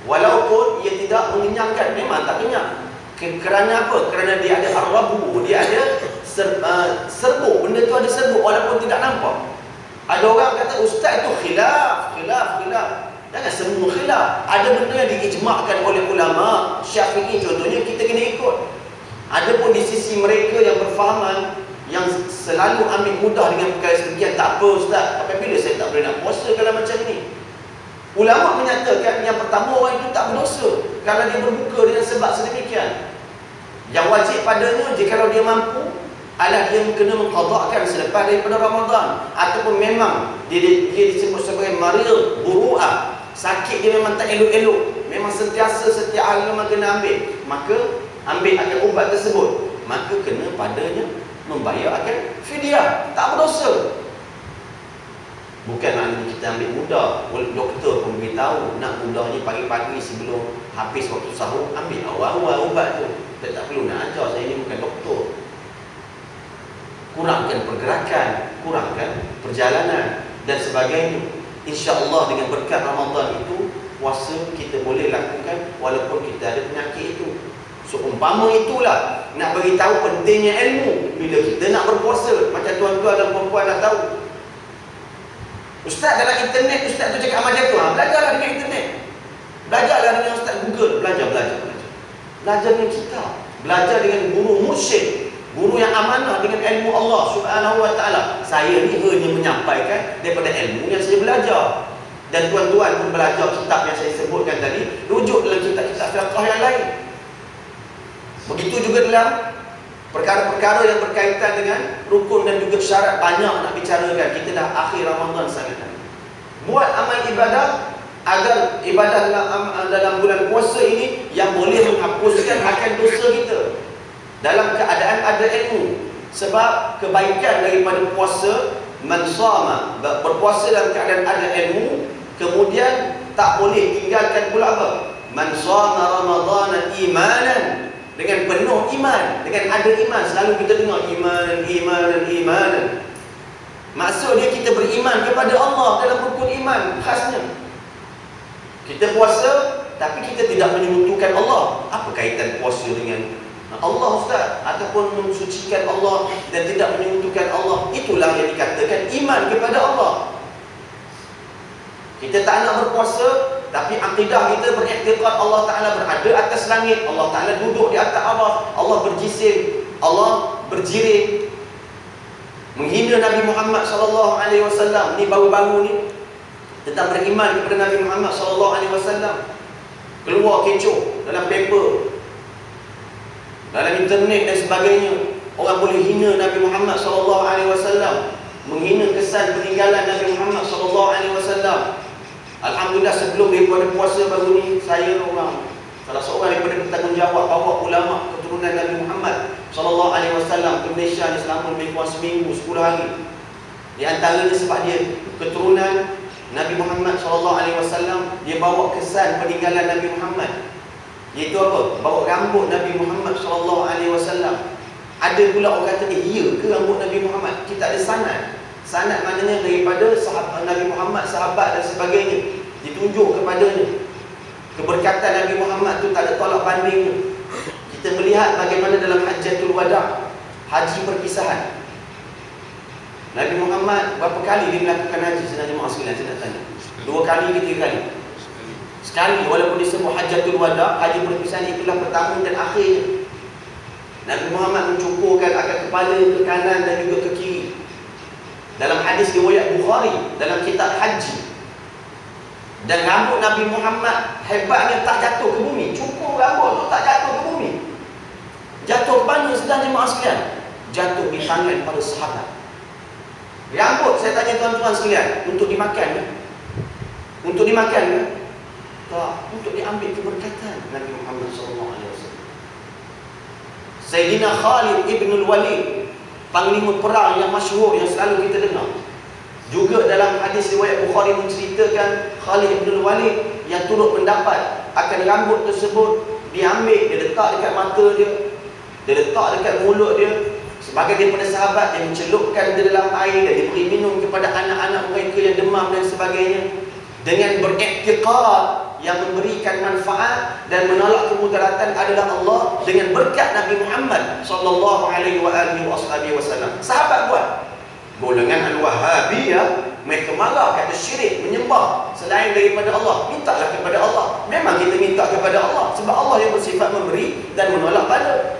Walaupun ia tidak mengenyangkan, memang tak kenyang. Kerana apa? Kerana dia ada ar-rabu, dia ada serbuk, benda tu ada serbuk walaupun tidak nampak. Ada orang kata ustaz itu khilaf. Jangan semua khilaf. Ada benda yang diijma'kan oleh ulama Syafi'i contohnya, kita kena ikut. Ada pun di sisi mereka yang berfahaman, yang selalu ambil mudah dengan perkara sedemikian, tak apa ustaz, apabila saya tak boleh nak puasa kalau macam ni. Ulama menyatakan yang pertama, orang itu tak berdosa kalau dia berbuka dengan sebab sedemikian. Yang wajib padanya, jikalau dia mampu, adalah dia kena mengqadakkan selepas daripada Ramadan, ataupun memang dia disebut sebagai marid buru'ah, sakit dia memang tak elok-elok, memang sentiasa setiap hari memang kena ambil, maka ambil akan ubat tersebut, maka kena padanya membayar akan fidyah, tak berdosa. Bukan maknanya kita ambil mudah. Doktor pun beritahu nak mudahnya pagi-pagi sebelum habis waktu sahur, ambil awal-awal ubat tu. Kita tak perlu nak ajar, saya ni bukan doktor. Kurangkan pergerakan, kurangkan perjalanan dan sebagainya. InsyaAllah dengan berkat Ramadan itu, puasa kita boleh lakukan walaupun kita ada penyakit itu. So umpama itulah nak beritahu pentingnya ilmu bila kita nak berpuasa. Macam tuan-tuan dan perempuan dah tahu, ustaz dalam internet, ustaz tu cakap macam tu, belajarlah dengan internet, belajarlah dengan ustaz Google, belajar dengan kita, belajar dengan guru mursyid, guru yang amanah dengan ilmu Allah Subhanahu wa ta'ala. Saya ni hanya menyampaikan daripada ilmu yang saya belajar. Dan tuan-tuan pun belajar kitab yang saya sebutkan tadi, rujuk dalam kitab-kitab fiqh yang lain. Begitu juga dalam perkara-perkara yang berkaitan dengan rukun dan juga syarat, banyak nak bicarakan. Kita dah akhir Ramadan sangat. Buat amal ibadah agar ibadah dalam bulan puasa ini yang boleh menghapuskan akan dosa kita dalam keadaan ada ilmu. Sebab kebaikan daripada puasa, man shama, berpuasa dalam keadaan ada ilmu, kemudian tak boleh tinggalkan pula apa? Man shama ramadhana imanan, dengan penuh iman, dengan ada iman. Selalu kita dengar iman. Maksud dia kita beriman kepada Allah dalam rukun iman khasnya. Kita puasa tapi kita tidak menyekutukan Allah. Apa kaitan puasa dengan Allah ustaz? Ataupun mensucikan Allah dan tidak menyekutukan Allah. Itu itulah yang dikatakan iman kepada Allah. Kita tak nak berpuasa, tapi akidah kita beriktikad Allah Ta'ala berada atas langit, Allah Ta'ala duduk di atas Allah, Allah berjisim, Allah berjirim. Menghina Nabi Muhammad SAW. Ni baru-baru ni tentang beriman kepada Nabi Muhammad SAW. Keluar kecoh dalam paper, dalam internet dan sebagainya. Orang boleh hina Nabi Muhammad SAW, menghina kesan peninggalan Nabi Muhammad SAW. Alhamdulillah, sebelum daripada puasa baru ni, saya salah seorang daripada bertanggungjawab bawa ulama keturunan Nabi Muhammad SAW ke Malaysia ni selama lebih kurang seminggu, 10 hari. Di antaranya sebab dia keturunan Nabi Muhammad SAW, dia bawa kesan peninggalan Nabi Muhammad. Iaitu apa? Bawa rambut Nabi Muhammad SAW. Ada pula orang kata, iya ke rambut Nabi Muhammad? Kita ada sanad. Sanad maknanya daripada sahabat Nabi Muhammad, sahabat dan sebagainya, ditunjuk kepadanya. Keberkatan Nabi Muhammad tu tak ada tolak bandingnya. Kita melihat bagaimana dalam Hajjatul Wada', haji perpisahan, Nabi Muhammad berapa kali dia melakukan haji? Sebenarnya jemaah sekalian, saya nak tanya, 2 kali ke 3 kali? Sekali, walaupun disebut Hajjatul Wada', haji perpisahan, itulah pertama dan akhirnya. Nabi Muhammad mencukurkan akan kepala ke kanan dan juga ke kiri. Dalam hadis riwayat Bukhari, dalam kitab haji. Dan rambut Nabi Muhammad hebatnya tak jatuh ke bumi. Cukur rambut tu tak jatuh ke bumi. Jatuh ke mana sedang jemaah sekalian? Jatuh di tangan para sahabat. Rambut, saya tanya tuan-tuan sekalian, untuk dimakan ke? Untuk dimakan ke? Tak, untuk diambil keberkatan Nabi Muhammad SAW. Sayyidina Khalid ibn al-Walid, panglima perang yang masyhur yang selalu kita dengar, juga dalam hadis riwayat Bukhari menceritakan Khalid ibn al-Walid yang turut pendapat akan rambut tersebut diambil, dia letak dekat mata dia, dia letak dekat mulut dia. Sebagai daripada sahabat, dia mencelupkan dia dalam air dan dia beri minum kepada anak-anak mereka yang demam dan sebagainya, dengan beriktikad yang memberikan manfaat dan menolak kemudaratan adalah Allah dengan berkat Nabi Muhammad sallallahu alaihi wasallam. Sahabat buat. Golongan Al-Wahhabiyah, mereka marah, kata syirik, menyembah selain daripada Allah. Mintalah kepada Allah. Memang kita minta kepada Allah sebab Allah yang bersifat memberi dan menolak bala.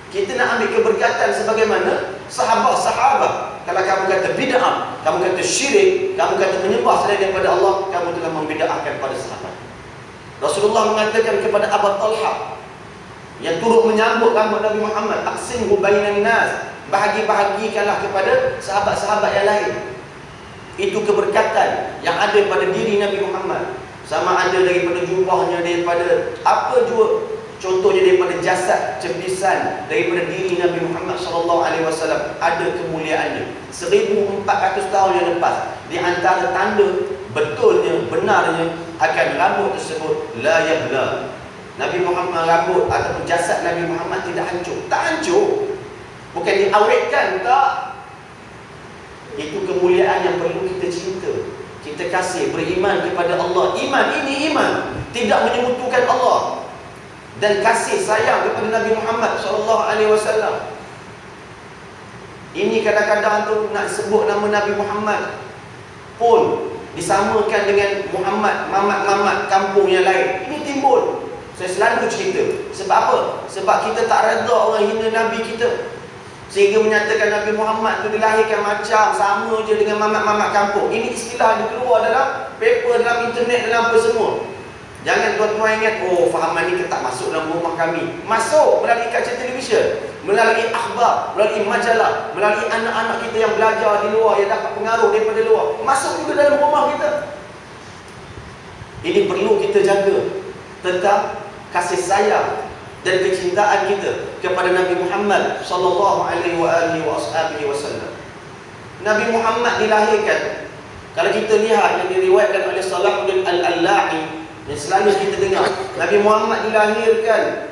Kita nak ambil keberkatan sebagaimana sahabat-sahabat. Kalau kamu kata bid'ah, kamu kata syirik, kamu kata menyembah selain daripada Allah, kamu telah membid'ahkan pada sahabat. Rasulullah mengatakan kepada Abu Talha yang turut menyambut rambut Nabi Muhammad, aqsimhu bainan nas, bahagi-bahagikanlah kepada sahabat-sahabat yang lain. Itu keberkatan yang ada pada diri Nabi Muhammad. Sama ada daripada jubahnya, daripada apa juga, contohnya daripada jasad, cebisan daripada diri Nabi Muhammad SAW, ada kemuliaannya. 1400 tahun yang lepas, di antara tanda betulnya, benarnya akan rambut tersebut la yabla. Nabi Muhammad, rambut ataupun jasad Nabi Muhammad tidak hancur. Tak hancur. Bukan diawetkan, tak. Itu kemuliaan yang perlu kita cinta, kita kasih, beriman kepada Allah. Iman ini iman, tidak menyekutukan Allah, dan kasih sayang kepada Nabi Muhammad SAW. Ini kadang-kadang tu nak sebut nama Nabi Muhammad pun disamakan dengan Muhammad, mamat-mamat kampung yang lain. Ini timbul. Saya selalu cerita. Sebab apa? Sebab kita tak redha orang hina Nabi kita, sehingga menyatakan Nabi Muhammad tu dilahirkan macam sama je dengan mamat-mamat kampung. Ini istilah dia keluar dalam paper, dalam internet, dalam apa semua. Jangan tuan-tuan ingat, oh fahaman ni tak masuk dalam rumah kami. Masuk melalui kaca televisyen, melalui akhbar, melalui majalah, melalui anak-anak kita yang belajar di luar, yang dapat pengaruh daripada luar. Masuk juga dalam rumah kita. Ini perlu kita jaga tentang kasih sayang dan kecintaan kita kepada Nabi Muhammad sallallahu alaihi wasallam. Nabi Muhammad dilahirkan, kalau kita lihat yang diriwayatkan oleh Salahuddin Al-Allahi, yang selalu kita dengar, Nabi Muhammad dilahirkan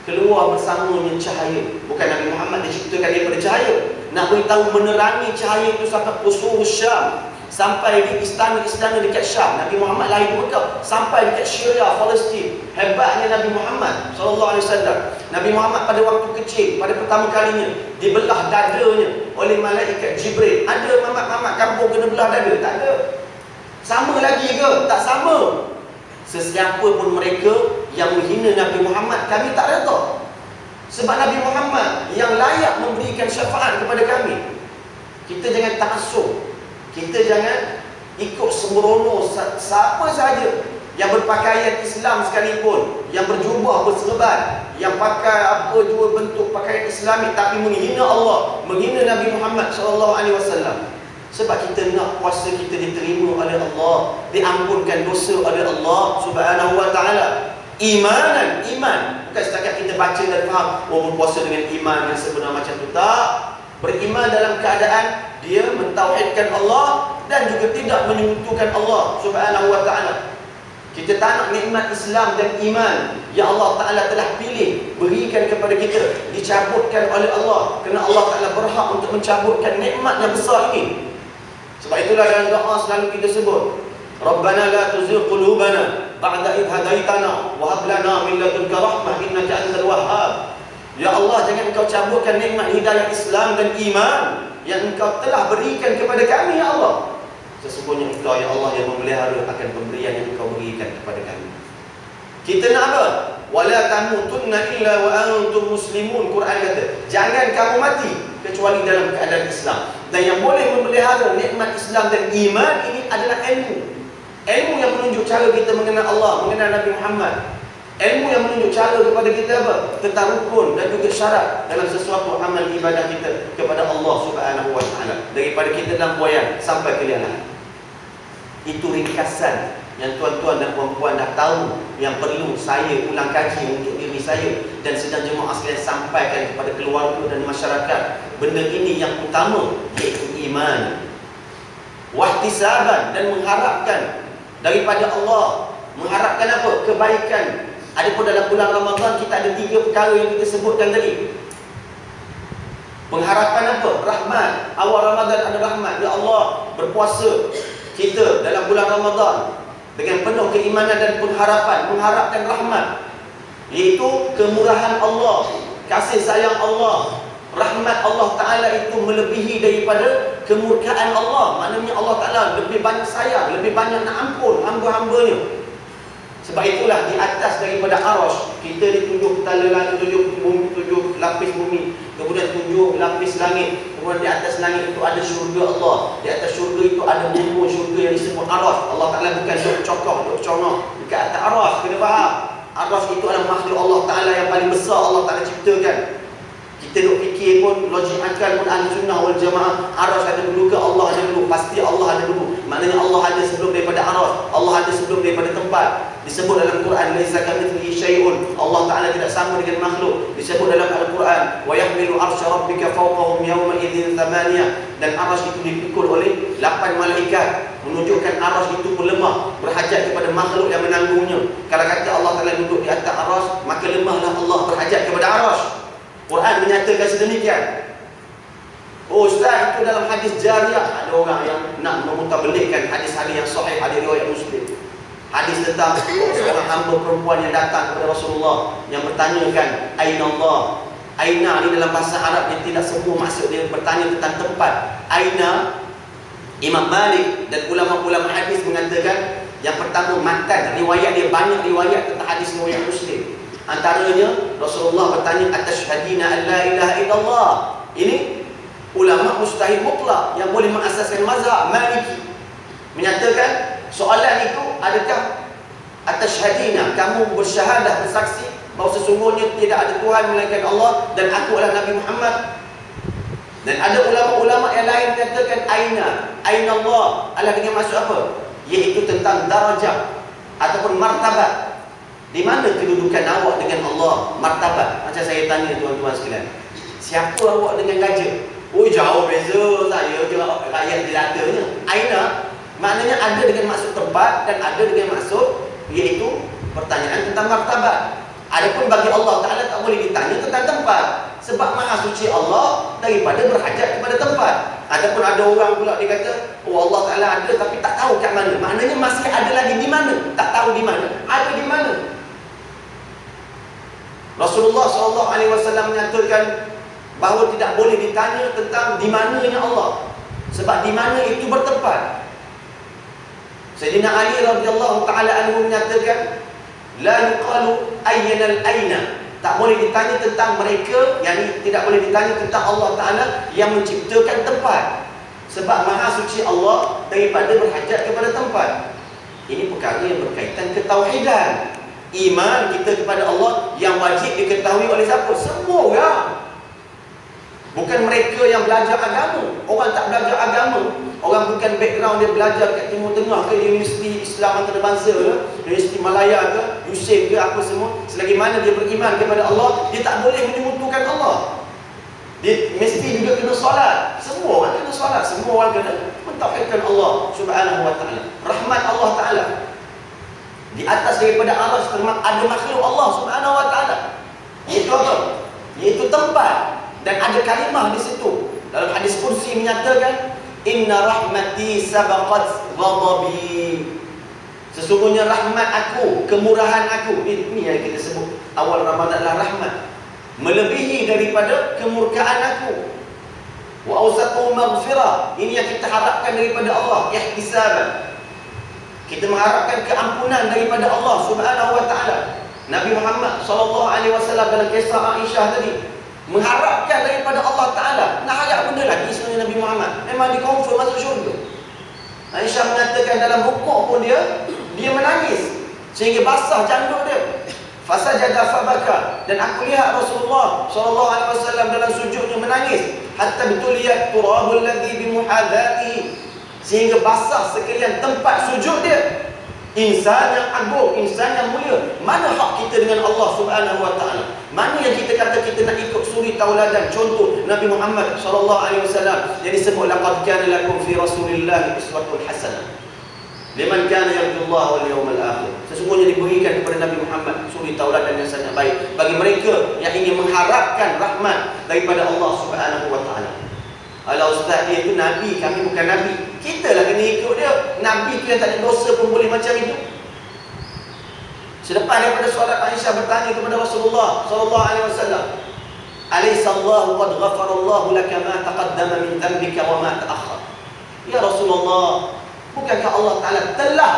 keluar bersamanya cahaya. Bukan Nabi Muhammad diciptakan daripada cahaya. Nak beritahu menerangi cahaya itu sampai Qusur Syam, sampai di istana-istana dekat Syam. Nabi Muhammad lahir di Mekah, sampai dekat Syria, Palestin. Hebatnya Nabi Muhammad SAW. Nabi Muhammad pada waktu kecil, pada pertama kalinya dibelah dadanya oleh malaikat Jibril. Ada mamat-mamat kampung kena belah dada? Tak ada. Sama lagi ke? Tak sama. Sesiapa pun mereka yang menghina Nabi Muhammad, kami tak redha. Sebab Nabi Muhammad yang layak memberikan syafaat kepada kami. Kita jangan ta'assub. Kita jangan ikut sembrono siapa sahaja yang berpakaian Islam sekalipun, yang berjubah berserban, yang pakai apa jua bentuk pakaian Islami tapi menghina Allah, menghina Nabi Muhammad SAW. Sebab kita nak puasa kita diterima oleh Allah, diampunkan dosa oleh Allah Subhanahu wa taala. Imanan, iman. Bukan setakat kita baca dan faham, oh berpuasa dengan iman yang sebenar macam tu. Tak. Beriman dalam keadaan dia mentauhidkan Allah dan juga tidak menyekutukan Allah Subhanahu wa taala. Kita tak nak nikmat Islam dan iman yang Allah Ta'ala telah pilih, berikan kepada kita, dicabutkan oleh Allah. Kerana Allah Ta'ala berhak untuk mencabutkan nikmat yang besar ini. Sebab itulah dalam doa selalu kita sebut, Rabbana la tuzigh qulubana ba'da idh hadaitana wa hab lana min ladunka rahmah innaka antal wahhab. Ya Allah, jangan Engkau cabutkan nikmat hidayah Islam dan iman yang Engkau telah berikan kepada kami, ya Allah. Sesungguhnya Engkau, ya Allah, yang memelihara akan pemberian yang Engkau berikan kepada kami. Kita nak apa? Wala tamutunna illa wa antum muslimun. Quran kata, jangan kamu mati kecuali dalam keadaan Islam. Dan yang boleh memelihara nikmat Islam dan iman ini adalah ilmu. Ilmu yang menunjuk cara kita mengenal Allah, mengenal Nabi Muhammad. Ilmu yang menunjuk cara kepada kita apa? Tentang rukun dan juga syarat dalam sesuatu amal ibadah kita kepada Allah Subhanahu wa taala. Daripada kita dalam buayan sampai ke liang. Itu ringkasan yang tuan-tuan dan puan-puan dah tahu, yang perlu saya ulang kaji untuk diri saya dan sedang jemaah sekalian sampaikan kepada keluarga dan masyarakat. Benda ini yang utama, iaitu iman, wahtisaban, dan mengharapkan daripada Allah. Mengharapkan apa? Kebaikan. Adapun dalam bulan Ramadan kita ada 3 perkara yang kita sebutkan tadi. Pengharapan apa? Rahmat. Awal Ramadan ada rahmat. Ya Allah, berpuasa kita dalam bulan Ramadan dengan penuh keimanan dan pengharapan, mengharapkan rahmat, iaitu kemurahan Allah, kasih sayang Allah. Rahmat Allah Ta'ala itu melebihi daripada kemurkaan Allah. Maknanya Allah Ta'ala lebih banyak sayang, lebih banyak nak ampun hamba-hambanya. Sebab itulah di atas daripada Arash kita ditunjuk tala langit, tunjuk bumi, tunjuk lapis bumi, kemudian tunjuk lapis langit, kemudian di atas langit itu ada syurga Allah. Di atas syurga itu ada bumbung syurga yang disebut Arash. Allah Ta'ala bukan duk cokok, duk conok dekat atas Arash. Kena faham, Arash itu adalah makhluk Allah Ta'ala yang paling besar Allah Ta'ala ciptakan. Kita duk fikir pun, logik akal pun, ahli sunnah wal jamaah, Arash ada dulu ke? Allah ada dulu? Pasti Allah ada dulu. Maknanya Allah ada sebelum daripada Arash, Allah ada sebelum daripada tempat. Disebut dalam Quran, laisa kamitslihi syai'un. Allah Ta'ala tidak sama dengan makhluk. Disebut dalam Al-Quran, wa yahmilu arsya rabbika fawqahum yawma idzin thamaniyah. Dan Arash itu dipikul oleh 8 malaikat, menunjukkan Arash itu pun lemah, berhajat kepada makhluk yang menanggungnya. Kalau kata Allah Ta'ala duduk di atas Arash, maka lemahlah Allah berhajat kepada Arash. Quran menyatakan sedemikian. Oh Ustaz, itu dalam hadis jariyah. Ada orang yang nak memutablikkan hadis-hadis yang sahih, hadis riwayat Muslim. Hadis tentang seorang hamba perempuan yang datang kepada Rasulullah yang bertanyakan Aina Allah. Aina ni dalam bahasa Arab yang tidak semua maksud dia bertanya tentang tempat. Aina, Imam Malik dan ulama-ulama hadis mengatakan yang pertama matan, riwayat dia banyak riwayat tentang hadis riwayat Muslim. Antaranya Rasulullah bertanya atashhadina an la ilaha illallah. Ini ulama mustahil mutlak yang boleh mengasaskan mazhab Maliki menyatakan soalan itu, adakah atashhadina, kamu bersyahadah, bersaksi bahawa sesungguhnya tidak ada Tuhan melainkan Allah dan aku adalah Nabi Muhammad. Dan ada ulama-ulama yang lain menyatakan aina Allah adalah dengan maksud apa? Iaitu tentang darajah ataupun martabat. Di mana kedudukan awak dengan Allah? Martabat. Macam saya tanya tuan-tuan sekalian, siapa awak dengan gajah? Oh jauh beza, saya je rakyat jelatanya. Aina maknanya ada dengan maksud tempat dan ada dengan maksud iaitu pertanyaan tentang martabat. Adapun bagi Allah Ta'ala tak boleh ditanya tentang tempat, sebab maha suci Allah daripada berhajat kepada tempat. Adapun ada orang pula dia kata, oh Allah Ta'ala ada tapi tak tahu kat mana. Maknanya masih ada lagi di mana? Tak tahu di mana. Ada di mana? Rasulullah SAW menyatakan bahawa tidak boleh ditanya tentang di mananya Allah, sebab di mana itu bertempat. Sayyidina Ali radhiyallahu taala anhu menyatakan la yuqalu ayyana al-aina, tak boleh ditanya tentang mereka, yakni tidak boleh ditanya tentang Allah Taala yang menciptakan tempat, sebab maha suci Allah daripada berhajat kepada tempat. Ini perkara yang berkaitan ketauhidan, iman kita kepada Allah yang wajib diketahui oleh siapa? Semua orang. Bukan mereka yang belajar agama. Orang tak belajar agama, orang bukan background dia belajar kat Timur Tengah ke, Universiti Islam Antarabangsa ke, Universiti Malaya ke, USIM ke, apa semua, selagi mana dia beriman kepada Allah, dia tak boleh menyekutukan Allah. Dia mesti juga kena solat. Semua orang kena solat, semua orang kena mentauhidkan Allah Subhanahu wa taala. Rahmat Allah Taala di atas daripada arsy ada makhluk Allah Subhanahu wa taala. Iaitu apa? Iaitu tempat. Dan ada kalimah di situ. Dalam hadis kursi menyatakan, inna rahmati sabaqat ghadabi. Sesungguhnya rahmat aku, kemurahan aku, ini yang kita sebut awal Ramadan adalah rahmat, melebihi daripada kemurkaan aku. Wa awsatu maghfirah, ini yang kita harapkan daripada Allah, ihtisaban. Kita mengharapkan keampunan daripada Allah Subhanahu wa taala. Nabi Muhammad SAW dalam kisah Aisyah tadi mengharapkan daripada Allah Ta'ala. Nak harap benda lagi sebenarnya Nabi Muhammad. Memang dikonfirm masuk syurga. Aisyah mengatakan dalam rukuk pun dia menangis sehingga basah janggut dia. Fasajada fabaka, dan aku lihat Rasulullah SAW dalam sujudnya menangis. Hatta betuliyat turabul ladhi bimuhadatihi, sehingga basah sekalian tempat sujud dia. Insan yang agung, insan yang mulia. Mana hak kita dengan Allah Subhanahu wa taala? Mana yang kita kata kita nak ikut suri tauladan, contoh Nabi Muhammad SAW yang disebut laqad kana lakum fi Rasulillah uswatun hasanah liman kana yarjullaha wal yawmal akhir. Sesungguhnya diberikan kepada Nabi Muhammad suri tauladan yang sangat baik bagi mereka yang ingin mengharapkan rahmat daripada Allah Subhanahu wa taala. Kalau ustaz dia itu Nabi, kami bukan Nabi, kita lah kena ikut dia. Nabi tu yang tak ada dosa pun boleh macam itu. Selepas daripada solat, Aisyah bertanya kepada Rasulullah SAW, Alaihissallahu qad ghafarallahu laka ma taqaddama min dhanbika wa ma ta'akhkhar. Ya Rasulullah, bukankah Allah Ta'ala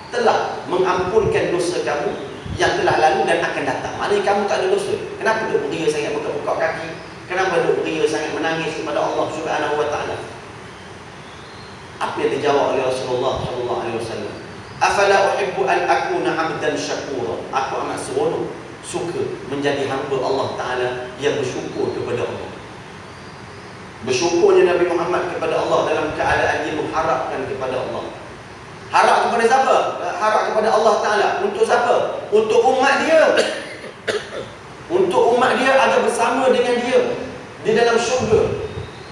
telah mengampunkan dosa kamu yang telah lalu dan akan datang? Maknanya kamu tak ada dosa. Kenapa duk beria sangat buka-buka kaki? Kenapa duk beria sangat menangis kepada Allah Subhanahu wa taala? Apa yang dijawab oleh Rasulullah SAW? Afala uhibbu an akuna 'abdan syakura. Aku amat seronok, suka menjadi hamba Allah Taala yang bersyukur kepada Allah. Bersyukurnya Nabi Muhammad kepada Allah dalam keadaan dia mengharapkan kepada Allah. Harap kepada siapa? Harap kepada Allah Taala. Untuk siapa? Untuk umat dia. Untuk umat dia agar bersama dengan dia di dalam syurga.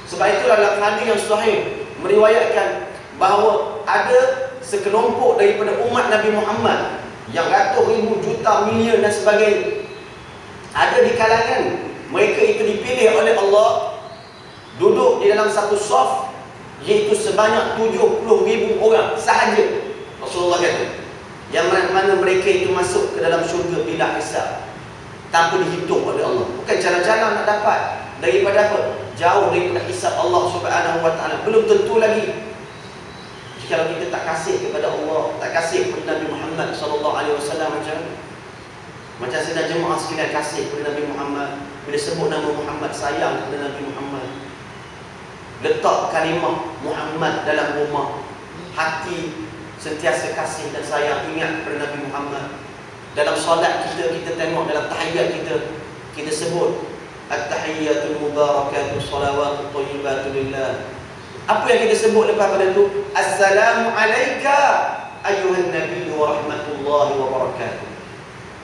Sebab itulah dalam hadis yang sahih meriwayatkan bahawa ada sekelompok daripada umat Nabi Muhammad yang ratus ribu, juta, milion dan sebagainya, ada di kalangan mereka itu dipilih oleh Allah duduk di dalam satu saf, iaitu sebanyak 70,000 orang sahaja. Rasulullah kata yang mana mereka itu masuk ke dalam syurga bila hisab, tanpa dihitung oleh Allah. Bukan cara-cara nak dapat daripada apa? Jauh daripada hisab Allah Subhanahu wa taala. Belum tentu lagi. Kalau kita tak kasih kepada Allah, tak kasih kepada Nabi Muhammad SAW macam sedang jemaah sekalian kasih kepada Nabi Muhammad. Bila sebut nama Muhammad, sayang kepada Nabi Muhammad, letak kalimah Muhammad dalam rumah, hati sentiasa kasih dan sayang, ingat kepada Nabi Muhammad. Dalam solat kita tengok dalam tahiyat kita sebut at-tahiyyatul mubarakatuh salawatut thayyibatu lillah. Apa yang kita sebut lepas pada itu? Assalamu alayka ayuhan nabi wa rahmatullahi wa barakatuh.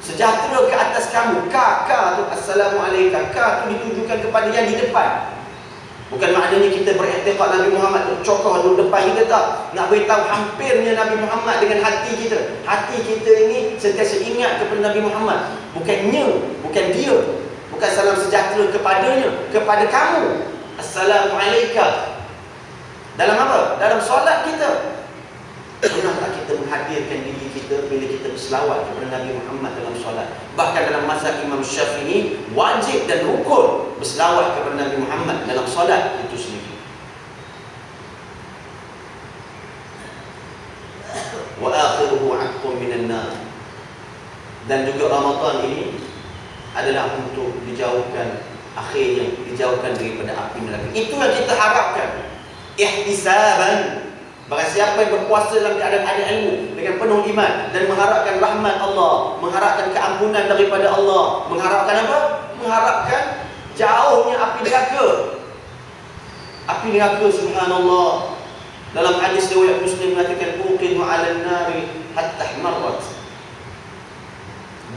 Sejahtera ke atas kamu. Ka tu assalamu alayka. Ka tu ditujukan kepada yang di depan. Bukan maknanya kita beriktikad Nabi Muhammad tu cokoh duduk depan kita, tak. Nak beritahu hampirnya Nabi Muhammad dengan hati kita. Hati kita ini sentiasa ingat kepada Nabi Muhammad. Bukannya, bukan dia. Bukan salam sejahtera kepadanya, kepada kamu. Assalamu alayka. Dalam apa? Dalam solat kita. Pernah tak kita menghadirkan diri kita bila kita berselawat kepada Nabi Muhammad dalam solat? Bahkan dalam mazhab Imam Syafi'i, wajib dan rukun berselawat kepada Nabi Muhammad dalam solat itu sendiri. Wa akhiruhu 'atqun minan nar. Dan juga Ramadan ini adalah untuk dijauhkan, akhirnya dijauhkan daripada api neraka. Itu yang kita harapkan. Ihtisaban. Barang siapa yang berpuasa dalam keadaan ada ilmu, dengan penuh iman dan mengharapkan rahmat Allah, mengharapkan keampunan daripada Allah, mengharapkan apa? Mengharapkan jauhnya api neraka. Api neraka, subhanallah. Dalam hadis riwayat Muslim mengatakan uqidu 'alan nari hatta ihmarrat.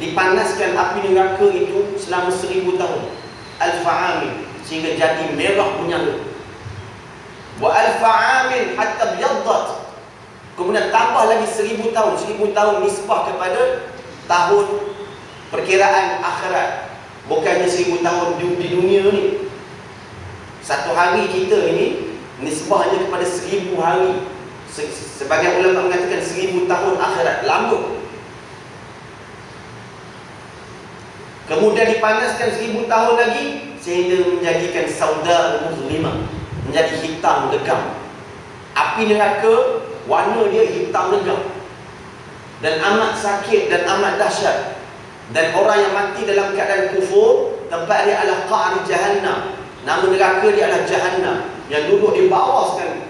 Dipanaskan api neraka itu selama 1000 tahun. Al-fa'amin, sehingga jadi merah menyala. Wa al-fa'amin hatta biyaddat. Kemudian tambah lagi 1000 tahun. 1000 tahun nisbah kepada tahun perkiraan akhirat. Bukannya 1000 tahun di dunia ni. Satu hari kita ini nisbahnya kepada 1000 hari. Sebagian ulama mengatakan 1000 tahun akhirat. Lama. Kemudian dipanaskan 1000 tahun lagi sehingga menjadikan sauda muslimah, menjadi hitam legam. Api neraka warna dia hitam legam dan amat sakit dan amat dahsyat. Dan orang yang mati dalam keadaan kufur, tempat dia adalah qa'r jahannam. Nama neraka dia adalah jahannam, yang duduk di bawah sekali.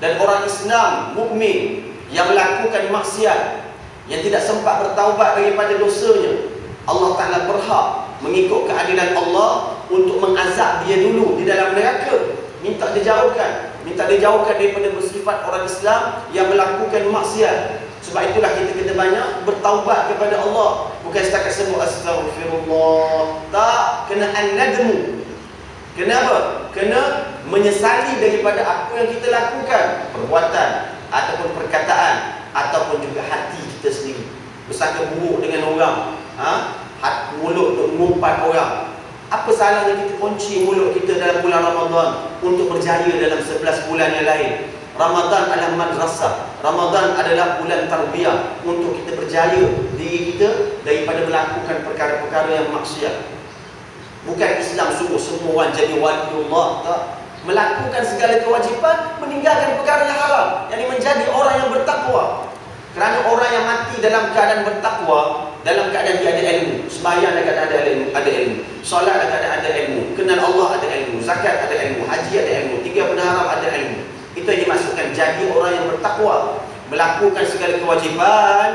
Dan orang Islam mukmin yang melakukan maksiat, yang tidak sempat bertaubat daripada dosanya, Allah Ta'ala berhak mengikut keadilan Allah untuk mengazab dia dulu di dalam neraka. Minta dijauhkan daripada bersifat orang Islam yang melakukan maksiat. Sebab itulah kita kena banyak bertaubat kepada Allah. Bukan setakat sebut astaghfirullah. Tak, kena an-nadmu. Kenapa? Kena menyesali daripada apa yang kita lakukan, perbuatan ataupun perkataan ataupun juga hati kita sendiri. Bersangka buruk dengan orang, mulut untuk mengumpat orang. Apa salahnya kita kunci mulut kita dalam bulan Ramadan untuk berjaya dalam 11 bulan yang lain? Ramadan adalah madrasah. Ramadan adalah bulan tarbiyah untuk kita berjaya diri kita daripada melakukan perkara-perkara yang maksiat. Bukan Islam suruh semua orang jadi waliullah, tak. Melakukan segala kewajipan, meninggalkan perkara yang haram, yang menjadi orang yang bertakwa. Kerana orang yang mati dalam keadaan bertakwa, dalam keadaan dia ada ilmu, sembahyang dalam keadaan ada ilmu, solat dalam keadaan ada ilmu, kenal Allah ada ilmu, zakat ada ilmu, haji ada ilmu, 3 benda haram ada ilmu. Itu yang dimaksudkan jadi orang yang bertakwa, melakukan segala kewajipan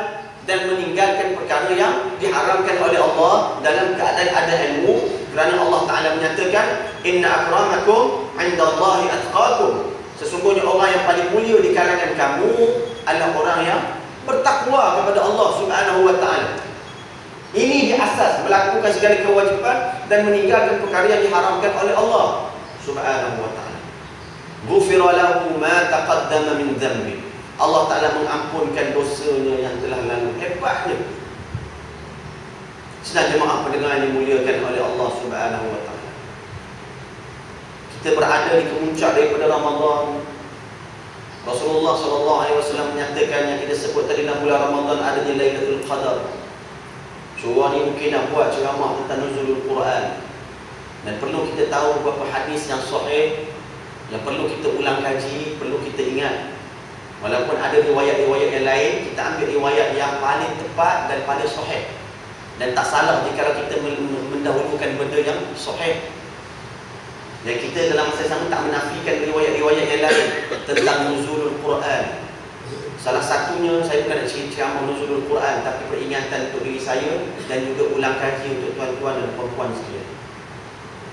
dan meninggalkan perkara yang diharamkan oleh Allah dalam keadaan ada ilmu. Kerana Allah Ta'ala menyatakan inna akramakum 'indallahi atqakum. Sesungguhnya orang yang paling mulia di kalangan kamu adalah orang yang bertakwa kepada Allah Subhanahu wa Ta'ala. Ini di asas melakukan segala kewajipan dan meninggalkan perkara yang diharamkan oleh Allah Subhanahu wa Ta'ala. Ghufira lahu ma taqaddama min dhanbi. Allah Ta'ala mengampunkan dosanya yang telah lalu. Hebatnya. Sedang jemaah pendengar yang dimuliakan oleh Allah Subhanahu wa Ta'ala, kita berada di kemuncak daripada Ramadan. Rasulullah SAW menyatakan yang kita sebut tadi dalam bulan Ramadan adanya Lailatul Qadar. Surah ni mungkin nak buat ceramah tentang nuzulul Quran, dan perlu kita tahu beberapa hadis yang sahih yang perlu kita ulang kaji, perlu kita ingat. Walaupun ada riwayat-riwayat yang lain, kita ambil riwayat yang paling tepat dan paling sahih. Dan tak salah jika kita mendahulukan benda yang sahih. Dan kita dalam masa sama tak menafikan riwayat-riwayat yang lain tentang nuzulul Quran. Salah satunya, saya bukan nak ceramah nuzulul Quran, tapi peringatan untuk diri saya dan juga ulang kaji untuk tuan-tuan dan puan-puan sekalian.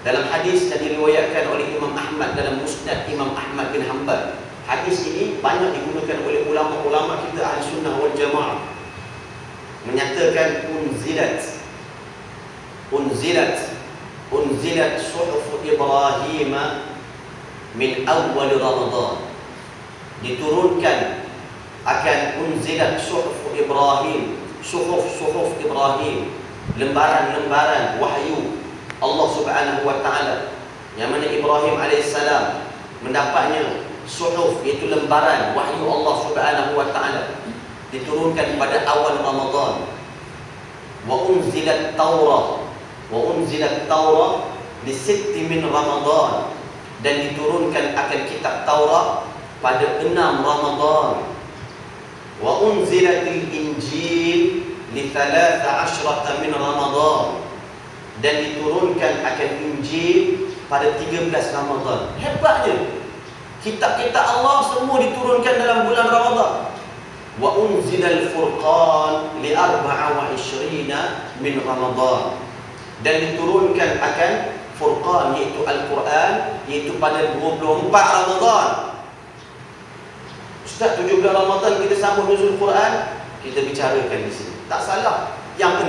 Dalam hadis yang diriwayatkan oleh Imam Ahmad dalam Musnad Imam Ahmad bin Hanbal, hadis ini banyak digunakan oleh ulama-ulama kita Ahli Sunnah wal Jamaah, menyatakan unzilat suhuf Ibrahim min awal Ramadan. Diturunkan akan unzilat suhuf Ibrahim, suhuf Ibrahim, lembaran-lembaran wahyu Allah Subhanahu wa Ta'ala, yang mana Ibrahim AS mendapatnya suhuf, iaitu lembaran wahyu Allah Subhanahu wa taala, diturunkan pada awal Ramadan. Wa unzilat Taurah li sitti min Ramadan, dan diturunkan akan kitab Taurat pada 6 Ramadan. Wa unzilatil Injil li 13 min Ramadan, dan diturunkan akan Injil pada 13 Ramadan. Hebatnya, kitab-kitab Allah semua diturunkan dalam bulan Ramadan. Wa unzilal Furqan li 24 min Ramadan, dan diturunkan akan Furqan, iaitu Al-Quran, iaitu pada 24 Ramadan. Ustaz, 17 Ramadan kita sambung nuzul Quran, kita bicarakan di sini. Tak salah. Yang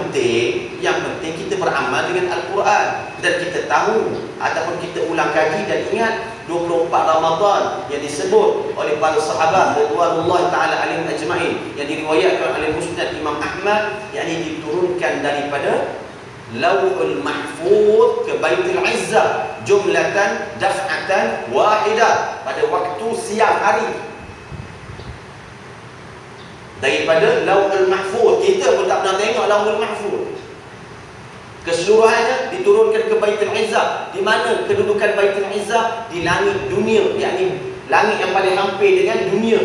penting kita beramal dengan Al-Quran, dan kita tahu ataupun kita ulang kaji dan ingat 24 Ramadan yang disebut oleh para sahabat radhiyallahu taala alaihim ajma'in, yang diriwayatkan oleh Musnad Imam Ahmad, yakni diturunkan daripada Lauhul Mahfuz ke Baitul Izzah jumlatan daf'atan wahidah, pada waktu siang hari. Daripada Lauhul Mahfuz, kita pun tak pernah tengok Lauhul Mahfuz, keseluruhannya diturunkan ke Baitul Izzah. Di mana kedudukan Baitul Izzah? Di langit dunia, yakni langit yang paling hampir dengan dunia.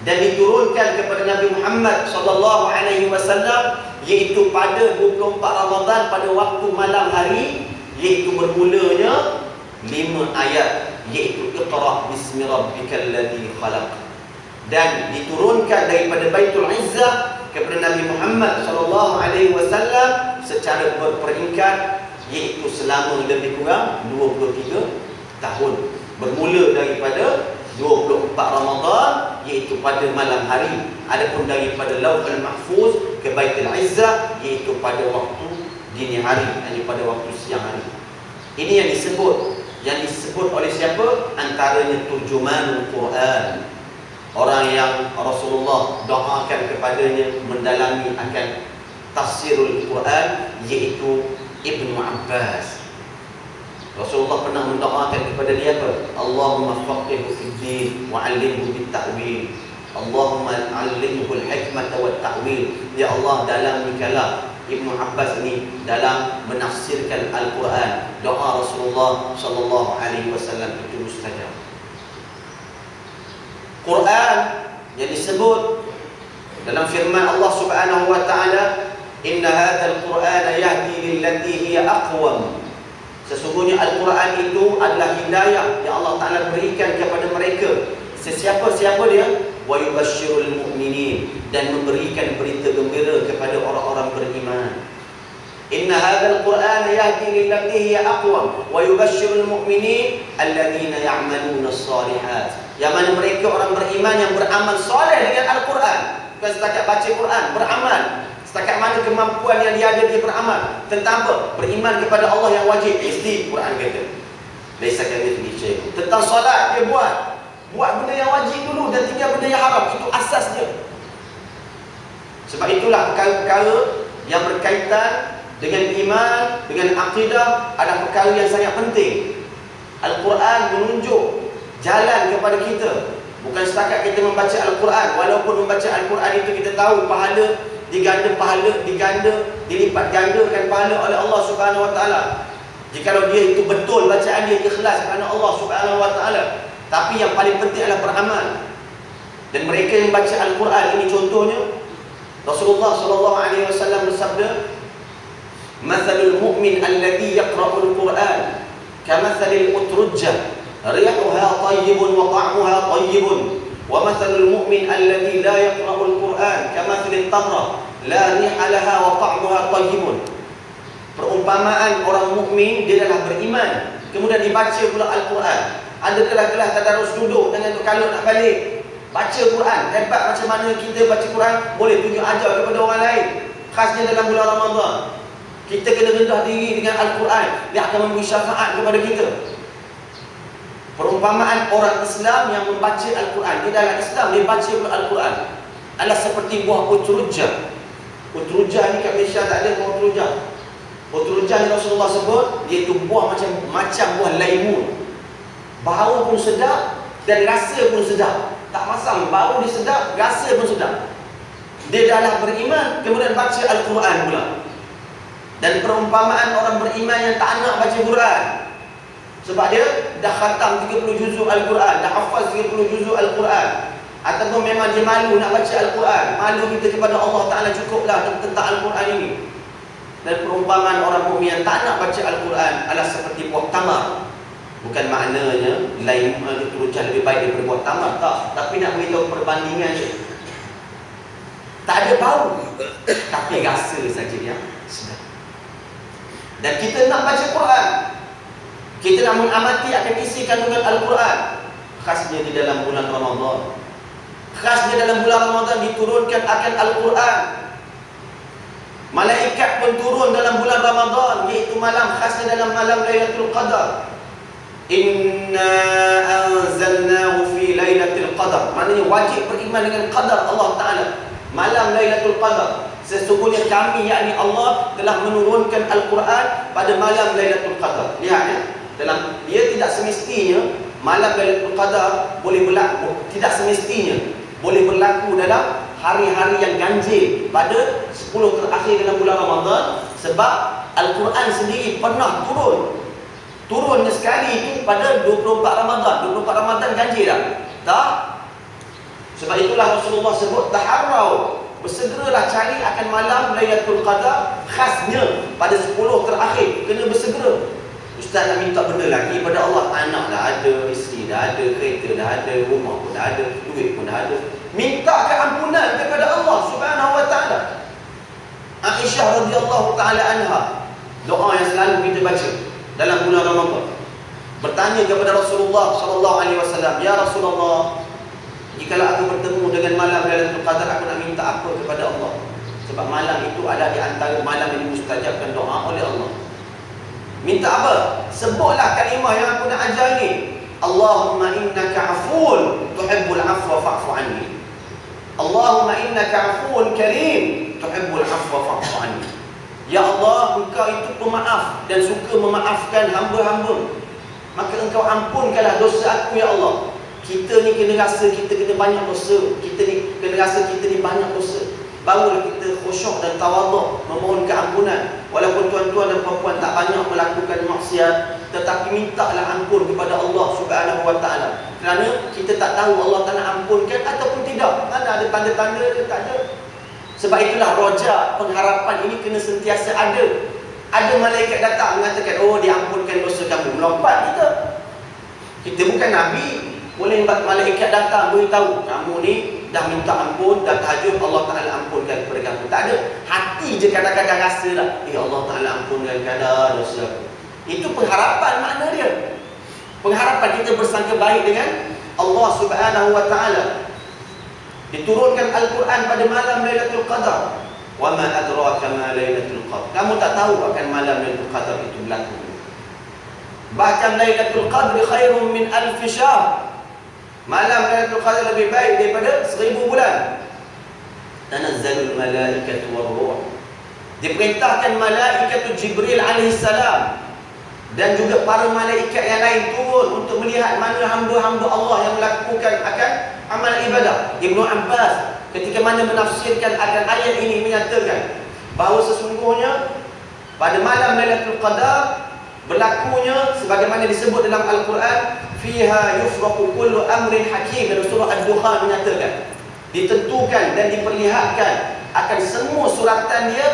Dan diturunkan kepada Nabi Muhammad sallallahu alaihi wasallam, iaitu pada 24 Ramadan pada waktu malam hari, iaitu bermulanya 5 ayat, iaitu Iqra bismi rabbikal ladzi khalaq. Dan diturunkan daripada Baitul Izzah kepada Nabi Muhammad sallallahu alaihi wasallam secara berperingkat, iaitu selama lebih kurang 23 tahun. Bermula daripada 24 Ramadan, iaitu pada malam hari. Adapun daripada Lauhul Mahfuz ke Baitul Izzah, iaitu pada waktu dini hari, iaitu pada waktu siang hari. Ini yang disebut oleh siapa? Antaranya turjumanul Quran, orang yang Rasulullah doakan kepadanya mendalami akan tafsirul Quran, iaitu Ibnu Abbas. Rasulullah pernah mendoakan kepada dia apa? Allahumma faqihhu fid din wa 'allimhu bit ta'wil. Allahumma 'allimhu al-hikmata wat ta'wil. Ya Allah, dalam kalam Ibnu Abbas ini dalam menafsirkan Al-Quran. Doa Rasulullah sallallahu alaihi wasallam itu mustajab. Quran yang disebut dalam firman Allah Subhanahu wa taala, inna hadzal Qur'ana yahdi lillati hiya aqwam. Sesungguhnya Al-Quran itu adalah hidayah yang Allah Ta'ala berikan kepada mereka. Sesiapa-siapa dia? Wa yubashshirul mu'minin, dan memberikan berita gembira kepada orang-orang beriman. Inna hadzal Qur'ana yahdi lillati hiya aqwam wa yubashshirul mu'minin alladziina ya'maluna as-shalihat. Yang mana mereka orang beriman yang beramal soleh dengan Al-Quran. Bukan setakat baca Quran, beramal. Setakat mana kemampuan yang dia ada, dia beramal. Tentang apa? Beriman kepada Allah yang wajib. Mesti Quran kata laisa kamitslihi syai'. Tentang solat, dia buat benda yang wajib dulu dan tinggal benda yang haram. Itu asasnya. Sebab itulah perkara-perkara yang berkaitan dengan iman, dengan akidah adalah perkara yang sangat penting. Al-Quran menunjuk jalan kepada kita. Bukan setakat kita membaca Al-Quran. Walaupun membaca Al-Quran itu kita tahu pahala dilipat gandakan pahala oleh Allah Subhanahu wa taala. Jikalau dia itu betul bacaan dia ikhlas kerana Allah Subhanahu wa taala. Tapi yang paling penting adalah beramal. Dan mereka yang baca Al-Quran ini contohnya, Rasulullah sallallahu alaihi wasallam bersabda, "Mathalul mu'min alladhi yaqra'ul Qur'an kamathalil utrujjah, rihuha tayyibun wa ta'muha tayyibun. وَمَثَلُ الْمُؤْمِنِ الَّذِي لَا يَقْرَأُ الْقُرْآنَ كَمَثَلِ التَّمْرَةِ لَا رِيحَ لَهَا وَطَعْمُهَا طَيِّبٌ." Perumpamaan orang mukmin, dia adalah beriman, kemudian dibaca pula Al-Quran. Ada kelas-kelas tadarus duduk dengan kalau nak balik baca Quran. Hebat macam mana kita baca Quran, boleh tunjuk ajar kepada orang lain. Khasnya dalam bulan Ramadan, kita kena rendah diri dengan Al-Quran. Dia akan memberi syafaat kepada kita. Perumpamaan orang Islam yang membaca Al-Quran, dia dalam Islam, dia baca Al-Quran, adalah seperti buah utrujah. Utrujah ni kat Malaysia tak ada buah utrujah. Utrujah ni Rasulullah sebut, iaitu buah macam buah laimun. Bau pun sedap, Dan rasa pun sedap. Tak masam, bau dia sedap, rasa pun sedap. Dia dah beriman, kemudian baca Al-Quran pula. Dan perumpamaan orang beriman yang tak nak baca Quran, sebab dia dah khatam 30 juzuk Al-Quran, dah hafaz 30 juzuk Al-Quran, ataupun memang dia malu nak baca Al-Quran, malu kita kepada Allah Ta'ala, cukuplah tentang Al-Quran ini. Dan perumpamaan orang mukmin yang tak nak baca Al-Quran adalah seperti buah tamar. Bukan maknanya lain terucan lebih baik daripada buah tamar, tak. Tapi nak beritahu perbandingan dia. Tak ada bau, tapi rasa saja yang sedap. Dan kita nak baca Quran, kita nak mengamati akan isi kandungan Al-Quran. Khasnya di dalam bulan Ramadan, khasnya dalam bulan Ramadan diturunkan akan Al-Quran. Malaikat pun turun dalam bulan Ramadan, iaitu malam, khasnya dalam malam Lailatul Qadar. Inna anzalnahu fi Lailatul Qadar. Maknanya wajib beriman dengan qadar Allah Ta'ala. Malam Lailatul Qadar. Sesungguhnya kami, yakni Allah, telah menurunkan Al-Quran pada malam Lailatul Qadar. Lihat ya, dalam dia tidak semestinya malam Lailatul Qadar boleh berlaku, tidak semestinya boleh berlaku dalam hari-hari yang ganjil pada 10 terakhir dalam bulan Ramadan, sebab Al-Quran sendiri pernah turunnya sekali itu pada 24 Ramadan. 24 Ramadan ganjil tak? Sebab itulah Rasulullah sebut taharrau, bersegeralah cari akan malam Lailatul Qadar, khasnya pada 10 terakhir. Kena bersegera. Ustaz nak minta benda lagi pada Allah, anak dah ada, isteri dah ada, kereta dah ada, rumah pun dah ada, duit pun dah ada. Minta keampunan kepada Allah Subhanahu wa Ta'ala. Aisyah radhiyallahu ta'ala anha, doa yang selalu kita baca dalam bulan Ramadan, bertanya kepada Rasulullah sallallahu alaihi wasallam, ya Rasulullah, jikalau aku bertemu dengan malam Lailatul Qadar, aku nak minta apa kepada Allah? Sebab malam itu adalah di antara malam yang dimustajabkan doa oleh Allah. Minta apa? Sebutlah kalimah yang aku nak ajar ini. Allahumma innaka afuun tuhibbul afwa fa'fu anni. Allahumma innaka afuun karim tuhibbul afwa fa'fu anni. Ya Allah, Engkau itu pemaaf dan suka memaafkan hamba-hamba, maka Engkau ampunkanlah dosa aku ya Allah. Kita ni kena rasa kita kena banyak dosa, kita ni kena rasa kita ni banyak dosa, barulah kita khusyuk dan tawaduk memohon keampunan. Walaupun tuan-tuan dan puan-puan tak banyak melakukan maksiat, tetapi mintalah ampun kepada Allah Subhanahu wa Ta'ala, kerana kita tak tahu Allah Ta'ala ampunkan ataupun tidak. Mana ada tanda-tanda dia, tak ada. Sebab itulah roja pengharapan ini kena sentiasa ada. Ada malaikat datang mengatakan, oh diampunkan dosa kamu, melompat kita. Kita bukan Nabi, boleh malaikat datang beritahu, kamu ni dah minta ampun, dah tahajud, Allah Ta'ala ampunkan kepada kamu. Tak ada. Hati je kadang-kadang rasa lah, Allah Ta'ala ampunkan kadar dosa aku. Itu pengharapan makna dia. Pengharapan kita bersangka baik dengan Allah Subhanahu wa Ta'ala. Diturunkan Al-Quran pada malam Lailatul Qadar. Wa ma adraka ma Lailatul Qadar. Kamu tak tahu akan malam Lailatul Qadar itu berlaku. Bahkan Lailatul Qadar khairun min alf syahr. Malam Lailatul Qadar lebih baik daripada 1000 bulan. Tanazzalul malaikatu war-ruh. Diperintahkan malaikat Jibril alaihi salam dan juga para malaikat yang lain turun untuk melihat mana hamba-hamba Allah yang melakukan akan amal ibadah. Ibnu Abbas ketika mana menafsirkan akan ayat ini menyatakan bahawa sesungguhnya pada malam Lailatul Qadar berlakunya sebagaimana disebut dalam Al-Quran, fiha yufraqu kullu amrin hakim. Dan surah Ad-Dukhan menyatakan ditentukan dan diperlihatkan akan semua suratan dia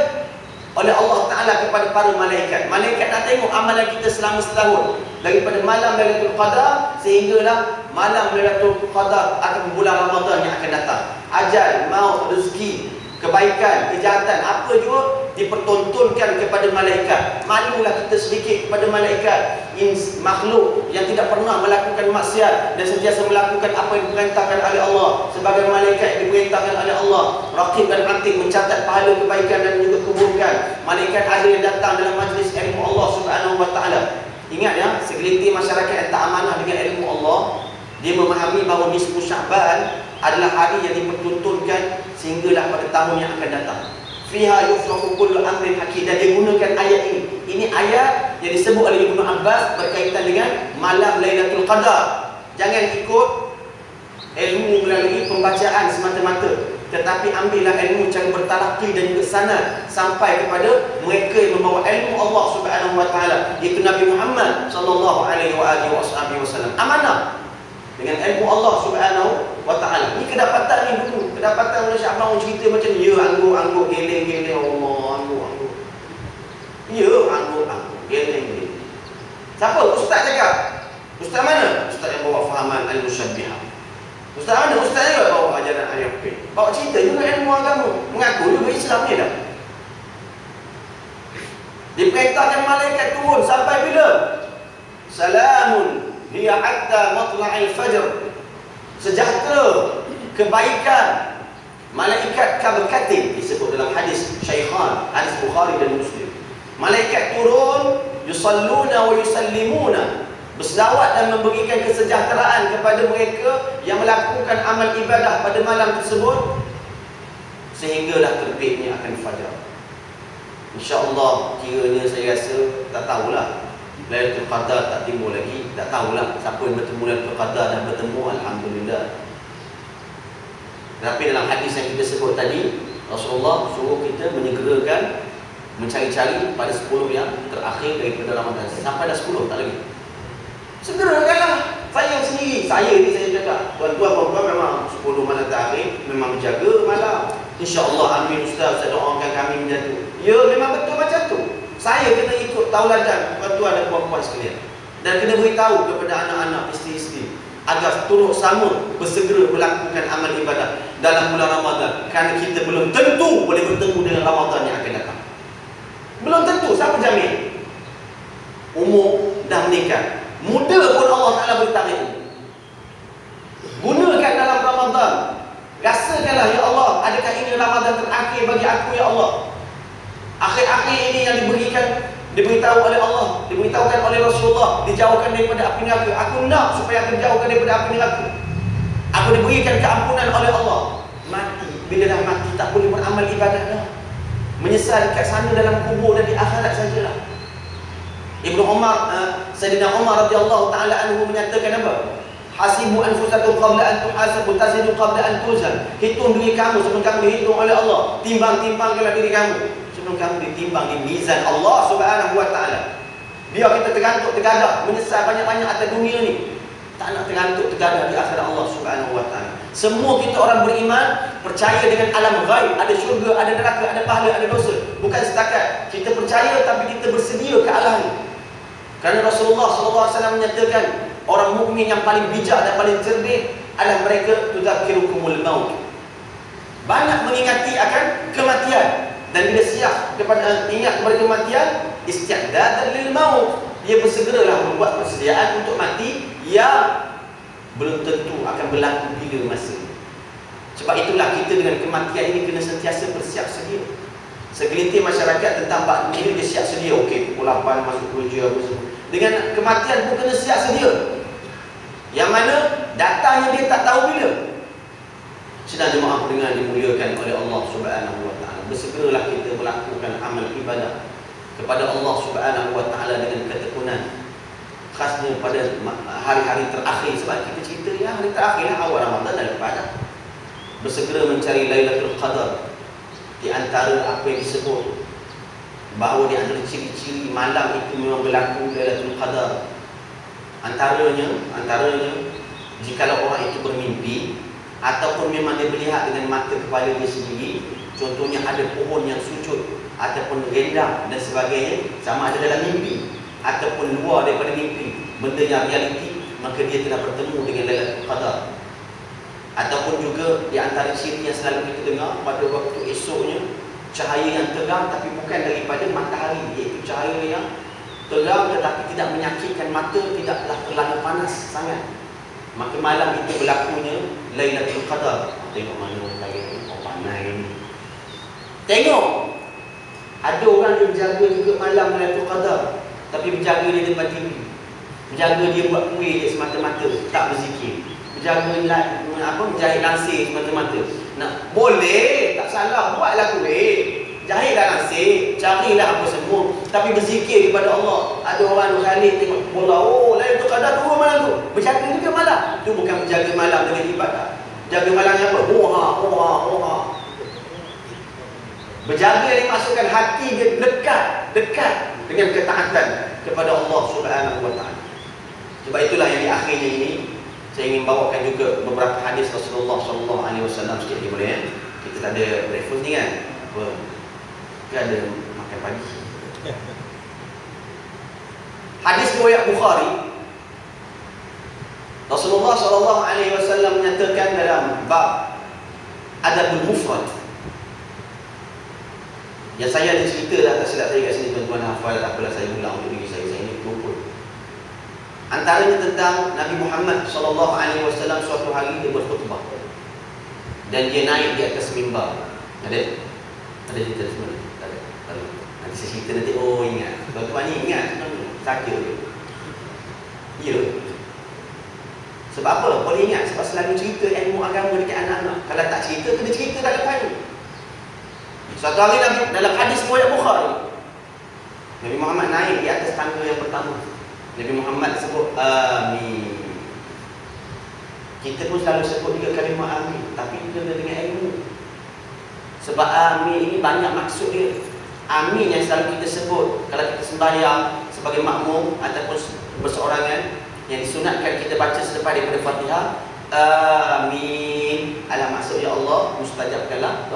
oleh Allah Ta'ala kepada para malaikat. Malaikat nak tengok amalan kita selama setahun, daripada malam Lailatul Qadar sehinggalah malam Lailatul Qadar akan bulan Ramadan yang akan datang. Ajal, maut, rezeki, kebaikan, kejahatan, apa juga dipertontonkan kepada malaikat. Malulah kita sedikit kepada malaikat, makhluk yang tidak pernah melakukan maksiat dan sentiasa melakukan apa yang diperintahkan oleh Allah, sebagai malaikat yang diperintahkan oleh Allah. Raqib dan Atid mencatat pahala kebaikan dan juga keburukan. Malaikat ada yang datang dalam majlis ilmu Allah Subhanahu wa Ta'ala. Ingat ya, segelintir masyarakat yang tak amanah dengan ilmu Allah, dia memahami bahawa nisfu Sya'ban adalah hari yang dipertuntunkan sehinggalah pada tahun yang akan datang. Fiha yufraqu kullu amrin hakim. Dan dia gunakan ayat ini. Ini ayat yang disebut oleh Ibnu Abbas berkaitan dengan malam Lailatul Qadar. Jangan ikut ilmu melalui pembacaan semata-mata, tetapi ambillah ilmu cara bertalaqi dan juga sanad sampai kepada mereka yang membawa ilmu Allah Subhanahu wa taala, iaitu Nabi Muhammad sallallahu alaihi wasallam. Amanah dengan ilmu Allah Subhanahu wa taala. Ini kedapatan ni dulu, kedapatan Malaysia. Abang cerita macam ni, ya angguk-angguk geleng-geleng Allah, angguk-angguk. Ya angguk-angguk geleng-geleng. Siapa? Ustaz cakap. Ustaz mana? Ustaz yang bawa fahaman al-musyabbihah. Ustaz mana? Ustaz juga bawa ajaran ayat. Bawa cerita juga ilmu agama. Mengaku juga Islam ni dah. Diperintahkan malaikat turun sampai bila? Salamun hiya hatta matla'il fajr. Sejahtera, kebaikan. Malaikat kabarkatin disebut dalam hadis Syaikhan, hadis Bukhari dan Muslim. Malaikat turun, yusalluna wa yusallimuna, berselawat dan memberikan kesejahteraan kepada mereka yang melakukan amal ibadah pada malam tersebut sehinggalah terbitnya akan fajar. InsyaAllah, kiranya saya rasa, tak tahulah, Lailatul Qadar tak timbul lagi, tak tahulah siapa yang bertemu Lailatul Qadar dan bertemu, Alhamdulillah. Tapi dalam hadis yang kita sebut tadi, Rasulullah suruh kita menyegerakan mencari-cari pada 10 yang terakhir daripada Ramadan. Sampai dah 10, tak lagi. Segerakanlah. Saya sendiri, saya ni saya cakap, tuan-tuan puan-puan memang 10 malam terakhir memang menjaga malam. InsyaAllah, amin Ustaz, saya doakan kami menjadi. Ya, memang betul macam tu. Saya kena ikut tauladan tuan-tuan dan puan-puan sekalian. Dan kena beritahu kepada anak-anak, isteri-isteri, agar turut sama bersegera melakukan amal ibadah dalam bulan Ramadan. Kerana kita belum tentu boleh bertemu dengan Ramadan yang akan datang. Belum tentu, siapa jamin? Umur dah menikah, muda pun Allah Ta'ala beri tarikh. Gunakan dalam Ramadan. Rasakanlah, ya Allah, adakah ini Ramadan terakhir bagi aku, ya Allah? Akhir-akhir ini yang diberitahu oleh Allah, diberitahukan oleh Rasulullah, dijauhkan daripada api neraka. Aku nak supaya aku dijauhkan daripada api neraka. Aku diberikan keampunan oleh Allah. Mati, bila dah mati tak boleh beramal ibadah dah. Menyesal dekat sana dalam kubur dan di akhirat sajalah. Ibnu Umar, Sayyidina Umar radhiyallahu taala anhu menyatakan apa? Hasibu anfusakum qabla an tuhasabu, tazidu qabla an tuzan. Hitung diri kamu sebelum kamu dihitung oleh Allah. Timbang-timbangkanlah diri kamu sebelum kamu ditimbang di mizan Allah Subhanahu wa taala. Biar kita tergantuk tergadah, menyesal banyak-banyak atas dunia ni, tak nak tergantuk tergadah di akhirat Allah Subhanahu wa taala. Semua kita orang beriman percaya dengan alam ghaib, ada syurga, ada neraka, ada pahala, ada dosa. Bukan setakat kita percaya, tapi kita bersedia ke arah ni. Kerana Rasulullah SAW menyatakan orang mukmin yang paling bijak dan paling cerdik adalah mereka tudzakirukumul maut. Banyak mengingati akan kematian, dan bila siap ingat kepada kematian, isti'dadan lil maut, dia bersegeralah membuat persediaan untuk mati yang belum tentu akan berlaku bila masa. Sebab itulah kita dengan kematian ini kena sentiasa bersiap sedia. Segelintir masyarakat tentang bab ini dia siap sedia, okey pukul 8 masuk kerja apa semua. Dengan kematian pun kena siap sedia. Yang mana datangnya dia tak tahu bila. Sedang jemaah pendengar dimuliakan oleh Allah Subhanahu wa taala, bersegeralah kita melakukan amal ibadah kepada Allah Subhanahu wa taala dengan ketekunan. Khasnya pada hari-hari terakhir, sebab kita cerita ya hari terakhir awal Ramadan dah lepas dah. Bersegera mencari Lailatul Qadar. Di antara apa yang disebut bahawa di antara ciri-ciri malam itu memang berlaku Lailatul Qadar. Antaranya jikalau orang itu bermimpi ataupun memang dia melihat dengan mata kepala dia sendiri, contohnya ada pohon yang sujud ataupun rendang dan sebagainya, sama ada dalam mimpi ataupun luar daripada mimpi, benda yang realiti, maka dia telah bertemu dengan Lailatul Qadar. Ataupun juga di antara ciri yang selalu kita dengar pada waktu esoknya, cahaya yang terang tapi bukan daripada matahari, iaitu cahaya yang terang tetapi tidak menyakitkan mata, tidaklah terlalu panas sangat, maka malam itu berlakunya Lailatul Qadar. Tengok mana lagi panas ni. Tengok ada orang yang berjaga juga malam Lailatul Qadar, tapi berjaga dia depan TV, berjaga dia buat kuih dia semata-mata, tak berzikir, berjaga menjahit lansir semata-mata. Nak boleh, tak salah, buatlah kuih, jahitlah lansir, carilah apa semua, tapi berzikir kepada Allah. Ada orang tu kali tengok bola, oh Lailatul Qadar turun malam tu, berjaga juga malam. malam. Itu bukan menjaga malam dengan ibadah. Jaga malamnya apa? Hoha, hoha, hoha. Berjaga yang dimaksudkan hati dia dekat dengan ketaatan kepada Allah Subhanahu wa taala. Sebab itulah yang di akhirnya ini saya ingin bawakan juga beberapa hadis Rasulullah sallallahu alaihi wasallam sikit lagi boleh. Kita tak ada breakfast ni kan? Apa? Kita ada makan pagi. Hadis riwayat Bukhari. Rasulullah sallallahu alaihi wasallam menyatakan dalam bab Adabul Mufrad. Yang saya ada cerita dah, tak silap saya kat sini tuan-tuan hafal, tak apalah saya ulang untuk diri saya ini betul. Antaranya tentang Nabi Muhammad sallallahu alaihi wasallam suatu hari dia berkhutbah. Dan dia naik di atas mimbar. Ada cerita semua? Tak ada. Nanti saya cerita nanti, oh ingat. Tuan-tuan ni ingat, sakit dia. Ya. Sebab apa? Boleh ingat? Sebab selalu cerita ilmu agama dekat anak-anak. Kalau tak cerita, kena cerita kat depan ni. Suatu hari Nabi, dalam hadis riwayat Bukhari, Nabi Muhammad naik di atas tangga yang pertama. Nabi Muhammad sebut amin. Kita pun selalu sebut juga kalimah amin, tapi kena dengan ilmu. Sebab amin ini banyak maksud dia. Amin yang selalu kita sebut kalau kita sembahyang sebagai makmum ataupun berseorangan, yang disunatkan kita baca selepas daripada Fatihah, amin. Ala maksud ya Allah, mustajabkanlah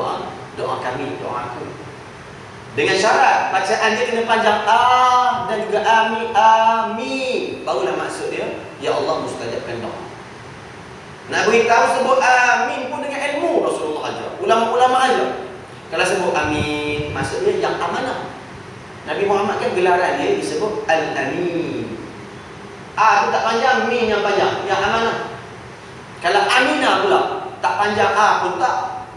doa kami, doa aku. Dengan syarat bacaan dia kena panjang dan juga amin. Barulah maksud dia ya Allah mustajabkan doa. Nak beritahu sebut amin pun dengan ilmu Rasulullah ajar. Ulama-ulama ajar. Kalau sebut amin maksudnya yang amanah. Nabi Muhammad kan gelaran dia disebut al-amin. A tu tak panjang, min yang panjang, yang amanah. Kalau aminah pula tak panjang, A pun tak,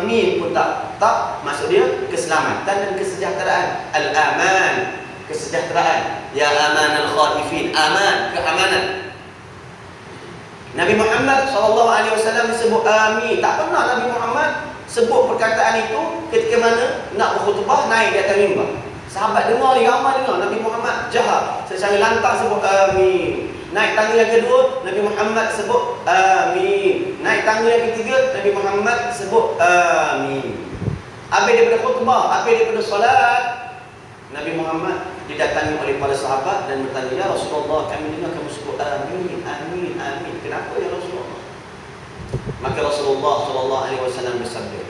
min pun tak. Tak, maksud dia keselamatan dan kesejahteraan. Al-aman, kesejahteraan. Ya aman al-khaifin, aman, keamanan. Nabi Muhammad SAW disebut amin. Tak pernah Nabi Muhammad sebut perkataan itu ketika mana nak berkhutbah naik di atas mimbar. Sahabat dengar ni, ramai dengar. Nabi Muhammad jahar secara lantang sebut amin. Naik tangga yang kedua, Nabi Muhammad sebut amin. Naik tangga yang ketiga, Nabi Muhammad sebut amin. Habis daripada khutbah, habis daripada solat, Nabi Muhammad didatangi oleh para sahabat dan bertanya, ya Rasulullah, kami dengar kamu sebut amin, amin, amin. Kenapa ya Rasulullah? Maka Rasulullah SAW bersabda,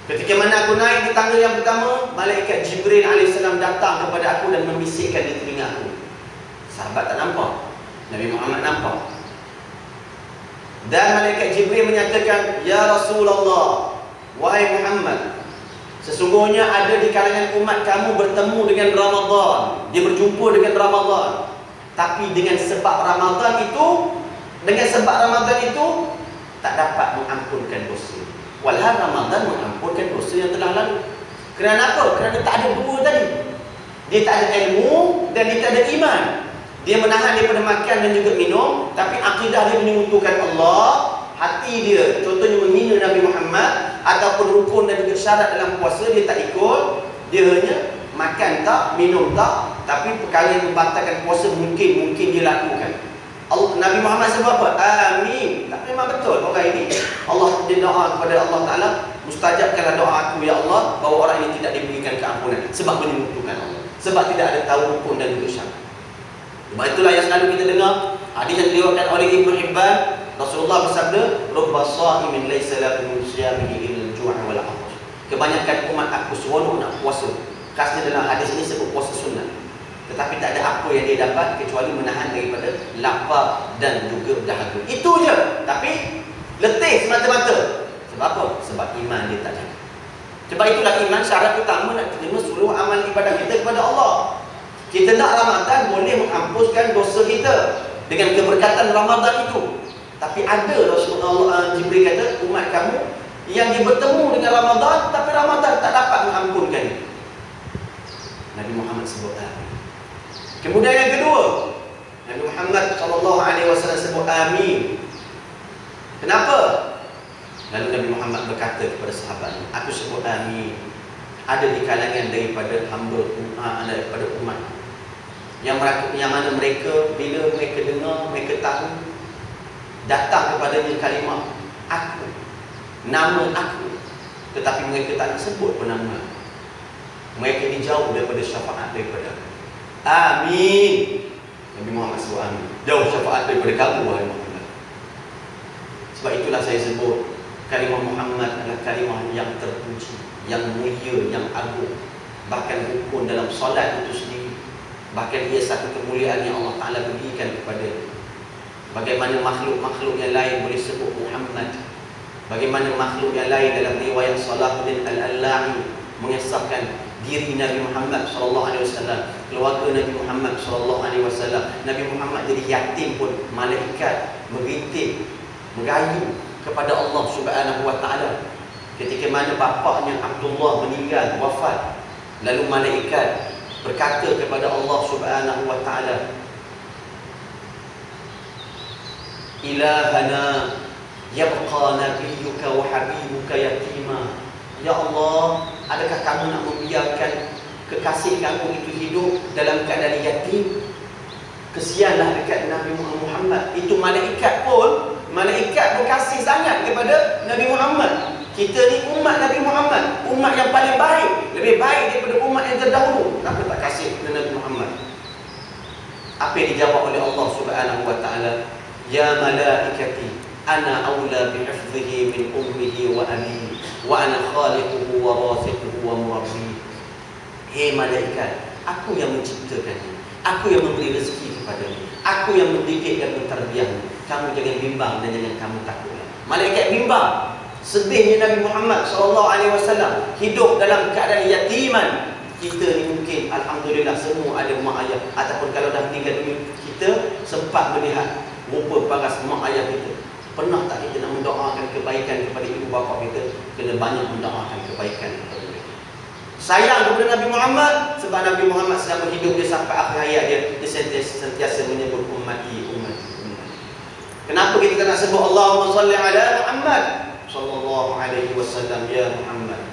ketika mana aku naik di tangga yang pertama, malaikat Jibril AS datang kepada aku dan membisikkan di telinga aku. Sahabat tak nampak, Nabi Muhammad nampak. Dan malaikat Jibril menyatakan, ya Rasulullah, wahai Muhammad, sesungguhnya ada di kalangan umat kamu bertemu dengan Ramadan. Dia berjumpa dengan Ramadan. Tapi dengan sebab Ramadan itu tak dapat mengampunkan dosa. Walhal Ramadan mengampunkan dosa yang telah lalu. Kerana apa? Kerana tak ada dua tadi. Dia tak ada ilmu dan dia tak ada iman. Dia menahan daripada makan dan juga minum, tapi akidah dia menyekutukan Allah. Hati dia contohnya menghina Nabi Muhammad ataupun rukun dan juga syarat dalam puasa dia tak ikut. Dia hanya makan tak, minum tak, tapi perkara yang membatalkan puasa mungkin dia lakukan. Nabi Muhammad sebab apa? Amin. Tak, memang betul orang ini. Allah dia doa kepada Allah Ta'ala, mustajabkanlah doa aku ya Allah, bahawa orang ini tidak diberikan keampunan sebab menyekutukan Allah, sebab tidak ada tahu rukun dan juga syarat. Sebab itulah yang selalu kita dengar hadis yang diriwayatkan oleh Ibnu Hibban. Rasulullah bersabda, rubba sha'imin laysa lahu min siyamihi illa al-ju' wal 'atash. Kebanyakan umat aku seronok nak puasa. Khasnya dalam hadis ini sebut puasa sunnah. Tetapi tak ada apa yang dia dapat kecuali menahan daripada lapar dan juga dahaga. Itu je. Tapi letih semata-mata. Sebab apa? Sebab iman dia tak jaga. Sebab itulah iman syarat utama nak terima seluruh amal ibadah kita kepada Allah. Kita nak Ramadan boleh menghapuskan dosa kita dengan keberkatan Ramadan itu. Tapi ada Rasulullah Jibril kata, umat kamu yang dia bertemu dengan Ramadan, tapi Ramadan tak dapat mengampunkan. Nabi Muhammad sebut amin. Kemudian yang kedua, Nabi Muhammad SAW sebut amin. Kenapa? Lalu Nabi Muhammad berkata kepada sahabatnya, aku sebut amin, ada di kalangan daripada hamba, daripada umat yang mana mereka bila mereka dengar, mereka tahu Datang kepadanya kalimah aku, nama aku, tetapi mereka tak nak sebut pun nama. Mereka dijauh daripada syafaat daripada aku. Amin. Nabi Muhammad sebut amin. Jauh syafaat daripada kamu, wahai Muhammad. Sebab itulah saya sebut kalimah Muhammad adalah kalimah yang terpuji, yang mulia, yang agung. Bahkan rukun dalam solat itu sendiri, bahkan ia satu kemuliaan yang Allah Ta'ala berikan kepada. Bagaimana makhluk-makhluk yang lain boleh sebut Muhammad, bagaimana makhluk yang lain dalam riwayat Salahuddin Al-Allahi mengisahkan diri Nabi Muhammad SAW, keluarga Nabi Muhammad SAW. Nabi Muhammad jadi yatim pun malaikat merintik, merayu kepada Allah Subhanahu Wa Ta'ala. Ketika mana bapaknya Abdullah meninggal, wafat, lalu malaikat berkata kepada Allah Subhanahu Wa Ta'ala, Ilahana yabqa nabiyyuka wa habibuka yatima. Ya Allah, adakah kamu nak membiarkan kekasih kamu itu hidup dalam keadaan yatim? Kesianlah dekat Nabi Muhammad. Itu malaikat pun, malaikat berkasih sangat kepada Nabi Muhammad. Kita ni umat Nabi Muhammad, umat yang paling baik, lebih baik daripada umat yang terdahulu. Kenapa tak kasih kepada Nabi Muhammad? Apa yang dijawab oleh Allah Subhanahu Wa Ta'ala? Ya malaikati, ana awla bihifzihi min ummihi wa abihi, wa ana khaliquhu wa raziquhu wa murabbihi. Hei malaikat, aku yang menciptakannya, aku yang memberi rezeki kepadanya, aku yang mendidik dan mentarbiahnya. Kamu jangan bimbang dan jangan kamu takutlah. Malaikat bimbang. Sedihnya Nabi Muhammad SAW hidup dalam keadaan yatiman. Kita ni mungkin alhamdulillah semua ada mak ayah, ataupun kalau dah meninggal dunia kita sempat melihat rupa paras mak ayah kita. Pernah tak kita nak mendoakan kebaikan kepada ibu bapa kita? Kena banyak mendoakan kebaikan kepada mereka. Sayang kepada Nabi Muhammad, sebab Nabi Muhammad selama hidup dia sampai akhir hayat dia sentiasa menyebut ummati, ummati, ummati. Kenapa kita nak sebut Allahumma salli ala Muhammad sallallahu alaihi wasallam, ya Muhammad?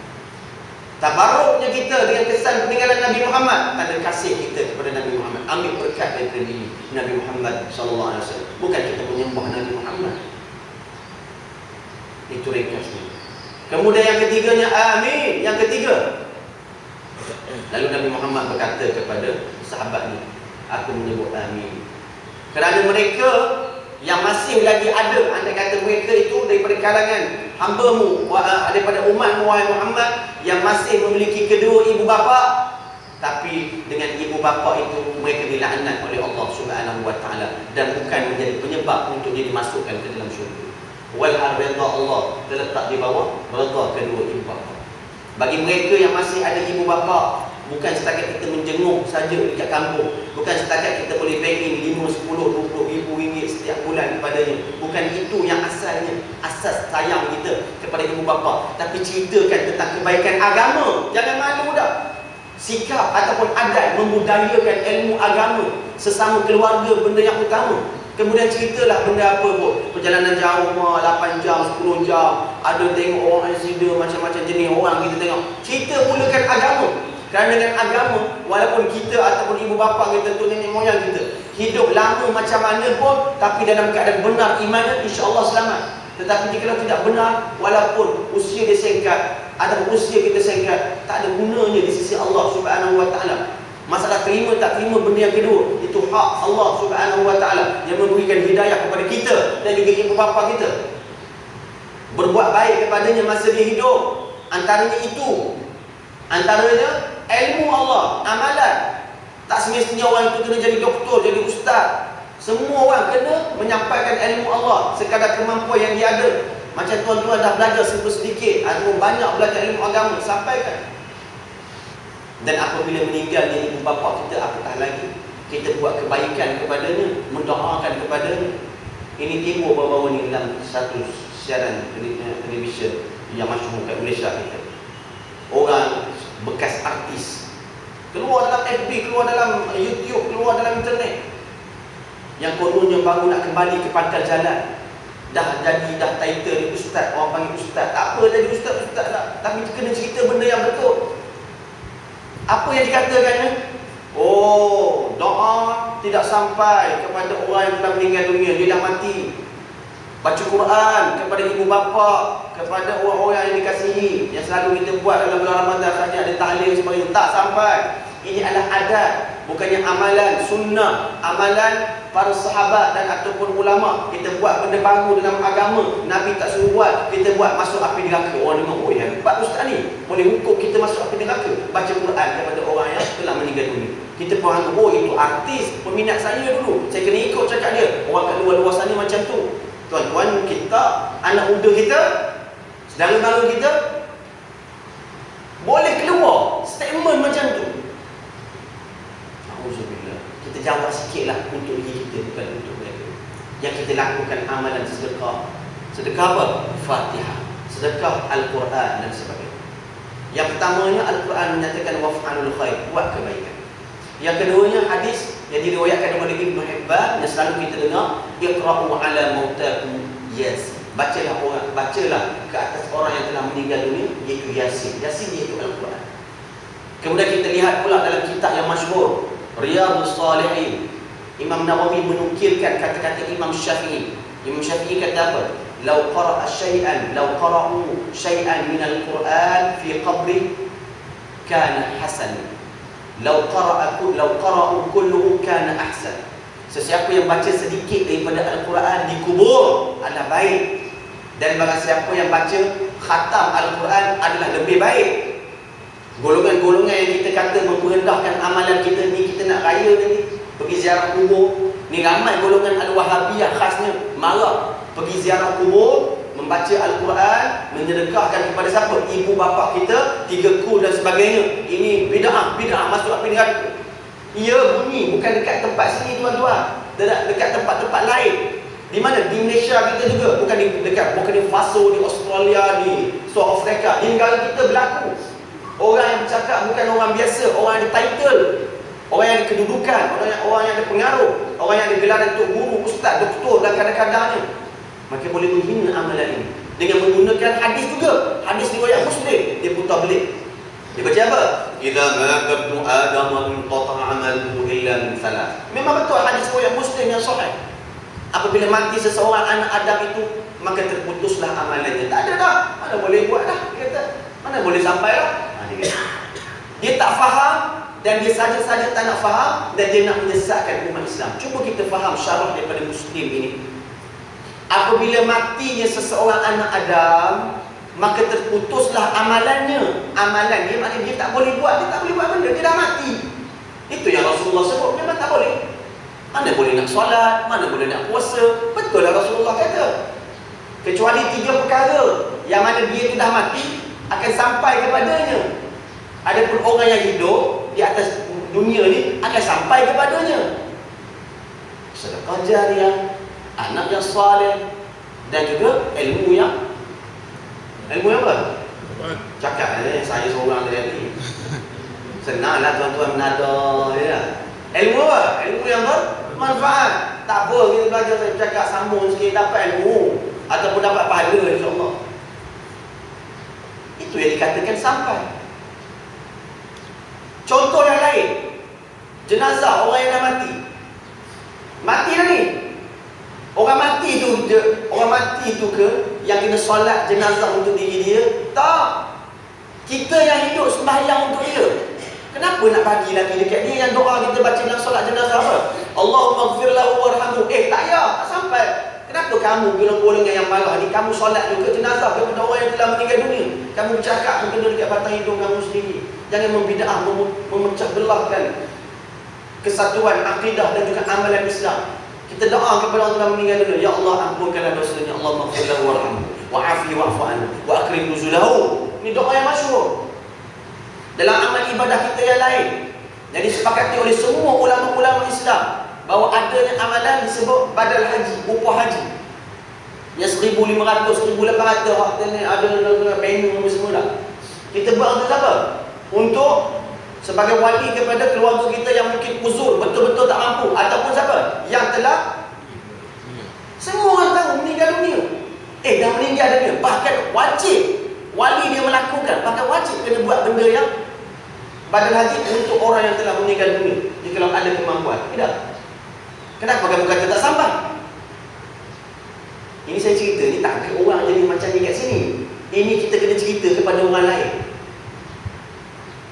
Tabarruknya kita dengan kesan peninggalan Nabi Muhammad, tanda kasih kita kepada Nabi Muhammad. Ambil berkat daripada diri Nabi Muhammad sallallahu alaihi wasallam. Bukan kita menyembah Nabi Muhammad. Itu ringkasnya. Kemudian yang ketiganya, amin. Yang ketiga, lalu Nabi Muhammad berkata kepada sahabatnya, aku menyebut amin kerana mereka yang masih lagi ada, andai kata mereka itu daripada kalangan hamba-Mu, daripada umat-Mu wahai Muhammad, yang masih memiliki kedua ibu bapa, tapi dengan ibu bapa itu mereka dilaknat oleh Allah Subhanahu Wa Ta'ala dan bukan menjadi penyebab untuk dia dimasukkan ke dalam syurga. Wal redha Allah terletak di bawah redha kedua ibu bapa. Bagi mereka yang masih ada ibu bapa, bukan setakat kita menjenguk saja dekat kampung, bukan setakat kita boleh bank in 5, 10, 20 ribu ringgit setiap bulan kepadanya. Bukan itu yang asalnya, asas sayang kita kepada ibu bapa. Tapi ceritakan tentang kebaikan agama. Jangan malu dah. Sikap ataupun adat membudayakan ilmu agama sesama keluarga, benda yang utama. Kemudian ceritalah benda apa pun, perjalanan jauh, 8 jam, 10 jam, ada tengok orang accident, macam-macam jenis orang kita tengok. Cerita mulakan agama. Kerana dengan agama, walaupun kita ataupun ibu bapa kita, tu nenek moyang kita hidup lama macam mana pun, tapi dalam keadaan benar imannya, insya-Allah selamat. Tetapi jika tidak benar, walaupun usia dia singkat ataupun usia kita singkat, tak ada gunanya di sisi Allah Subhanahu Wa Ta'ala. Masalah terima tak terima benda yang kedua, itu hak Allah Subhanahu Wa Ta'ala yang memberikan hidayah kepada kita dan juga ibu bapa kita. Berbuat baik kepadanya masa dia hidup, antaranya itu, antaranya ilmu Allah, amalan. Tak semestinya orang itu kena jadi doktor, jadi ustaz. Semua orang kena menyampaikan ilmu Allah sekadar kemampuan yang dia ada. Macam tuan-tuan dah belajar sedikit atau banyak belajar ilmu agama, sampaikan. Dan apabila meninggalnya ibu bapa kita, apatah lagi kita buat kebaikan kepadanya, mendoakan kepadanya. Ini timbul baru-baru ni dalam satu siaran televisyen yang masyhur kat Malaysia kita. Orang bekas artis keluar dalam FB, keluar dalam YouTube, keluar dalam internet, yang kononnya baru nak kembali ke pangkal jalan. Dah title dia ustaz, orang panggil ustaz. Tak apa jadi ustaz tak, tapi kena cerita benda yang betul. Apa yang dikatakannya? Oh, doa tidak sampai kepada orang yang telah meninggal dunia, dia dah mati. Baca Quran kepada ibu bapa, kepada orang-orang yang dikasihi, yang selalu kita buat dalam bulan Ramadan saja, ada tahlil sebagainya, tak sampai. Ini adalah adat, bukannya amalan sunnah, amalan para sahabat dan ataupun ulama. Kita buat benda baru dalam agama, Nabi tak suruh buat, kita buat, masuk api neraka. Orang dengar, oh ya, hebat ustaz ni, boleh hukum kita masuk api neraka. Baca Quran kepada orang yang telah meninggal dunia. Kita pun anggap, oh itu artis, peminat saya dulu, saya kena ikut cakap dia. Orang kat luar-luar sana macam tu. Tuan-tuan, kita, anak muda kita, saudara-saudara kita, boleh keluar statement macam tu. Alhamdulillah. Kita jawab sikitlah untuk diri kita, bukan untuk mereka. Yang kita lakukan amalan sedekah. Sedekah apa? Fatihah, sedekah Al-Quran dan sebagainya. Yang pertamanya, Al-Quran menyatakan waf'alul khair, buat kebaikan. Yang keduanya, hadis yang diriwayatkan oleh Ibnu Hibban yang selalu kita dengar, iqra'u ala mautakum yasin. Bacalah ke atas orang yang telah meninggal dunia, iaitu Yasin. Yasin iaitu Al-Quran. Kemudian kita lihat pula dalam kitab yang masyhur, Riyadhus Salihin, Imam Nawawi menukilkan kata-kata Imam Syafi'i. Imam Syafi'i kata apa? Lau qara'u syai'an min al-Quran fi qabri kana hasan. Lau qara'u kulluhu kana ahsan. Sesiapa yang baca sedikit daripada Al-Quran di kubur adalah baik. Dan barang siapa yang baca khatam Al-Quran adalah lebih baik. Golongan-golongan yang kita kata memperendahkan amalan kita ni, kita nak raya ni, pergi ziarah kubur. Ni ramai golongan Al-Wahabiyah khasnya marah. Pergi ziarah kubur, membaca Al-Quran, menyedekahkan kepada siapa? Ibu bapa kita, 3 kul dan sebagainya. Ini bid'ah masuk api neraka. Ia bunyi bukan dekat tempat sini tuan-tuan, dekat tempat-tempat lain. Di mana? Di Malaysia kita juga, bukan di Faso, di Australia, di South Africa. Di negara kita berlaku. Orang yang bercakap bukan orang biasa, orang yang ada title, orang yang ada kedudukan, orang yang ada pengaruh, orang yang ada gelaran tok guru, ustaz, doktor dan kadang-kadangnya. Maka boleh menghina amalan ini dengan menggunakan hadis juga. Hadis riwayat Muslim, dia putar belik. Dia baca apa? Idza mata ibnu Adam inqata'a 'amaluhu illa min thalath. Memang betul hadis riwayat Muslim yang sahih. Apabila mati seseorang anak Adam itu, maka terputuslah amalannya. Tak ada dah. Mana boleh buat dah, dia kata. Mana boleh sampai dah. Dia tak faham dan dia saja-saja tak nak faham dan dia nak menyesatkan umat Islam. Cuba kita faham syarah daripada Muslim ini. Apabila matinya seseorang anak Adam, maka terputuslah amalannya. Amalan dia maknanya dia tak boleh buat, benda, dia dah mati. Itu yang Rasulullah sebut, memang tak boleh. Mana boleh nak solat, mana boleh nak puasa. Betul lah Rasulullah kata. Kecuali 3 perkara yang mana dia tu dah mati akan sampai kepadanya. Adapun orang yang hidup di atas dunia ni akan sampai kepadanya. Sedekah jariah, anak yang saleh, dan juga ilmu apa? Cakap saya seorang tadi. Senanglah tuan-tuan menada ya. Ilmu apa? Ilmu yang bermanfaat. Tak apa kita belajar, saya cakap sambung sikit dapat ilmu ataupun dapat pahala insya-Allah. Itu yang dikatakan sampai. Contoh yang lain, jenazah orang yang dah mati. Mati dah ni. Orang mati tu ke yang kena solat jenazah untuk diri dia? Tak. Kita yang hidup sembahyang untuk dia. Kenapa nak bagi lagi dekat dia yang doa kita baca dalam solat jenazah apa? Allahumma ighfir lahu warhamhu. Tak payah, tak sampai. Kenapa kamu golongan yang marah ni, kamu solat juga jenazah kepada orang yang telah meninggal dunia? Kamu bercakap mungkin dekat batang hidung kamu sendiri. Jangan membid'ah, memecah belahkan kesatuan akidah dan juga amalan Islam. Kita doa kepada orang yang telah meninggal dunia, ya Allah ampunkanlah dosanya, Allah maghfir lahu warhamhu wa'afi wa'fu anhu wa akrim nuzulahu. Ini doa yang masyhur. Dalam amal ibadah kita yang lain yang disepakati oleh semua ulama-ulama Islam, bahawa adanya amalan disebut badal haji, upah haji. Yang 1,500, 1,800 ada menu semua dah. Kita buat untuk apa? Untuk sebagai wali kepada keluarga kita yang mungkin uzur, betul-betul tak mampu, ataupun siapa yang telah semua orang tahu meninggal dunia. Dah meninggal dunia, bahkan wajib wali dia melakukan, bahkan wajib kena buat benda yang badal haji untuk orang yang telah meninggal dunia jika ada kemampuan. Tidak. Kenapa kamu kata tak sampai? Ini saya cerita ni tak ada orang jadi macam ni kat sini. Ini kita kena cerita kepada orang lain.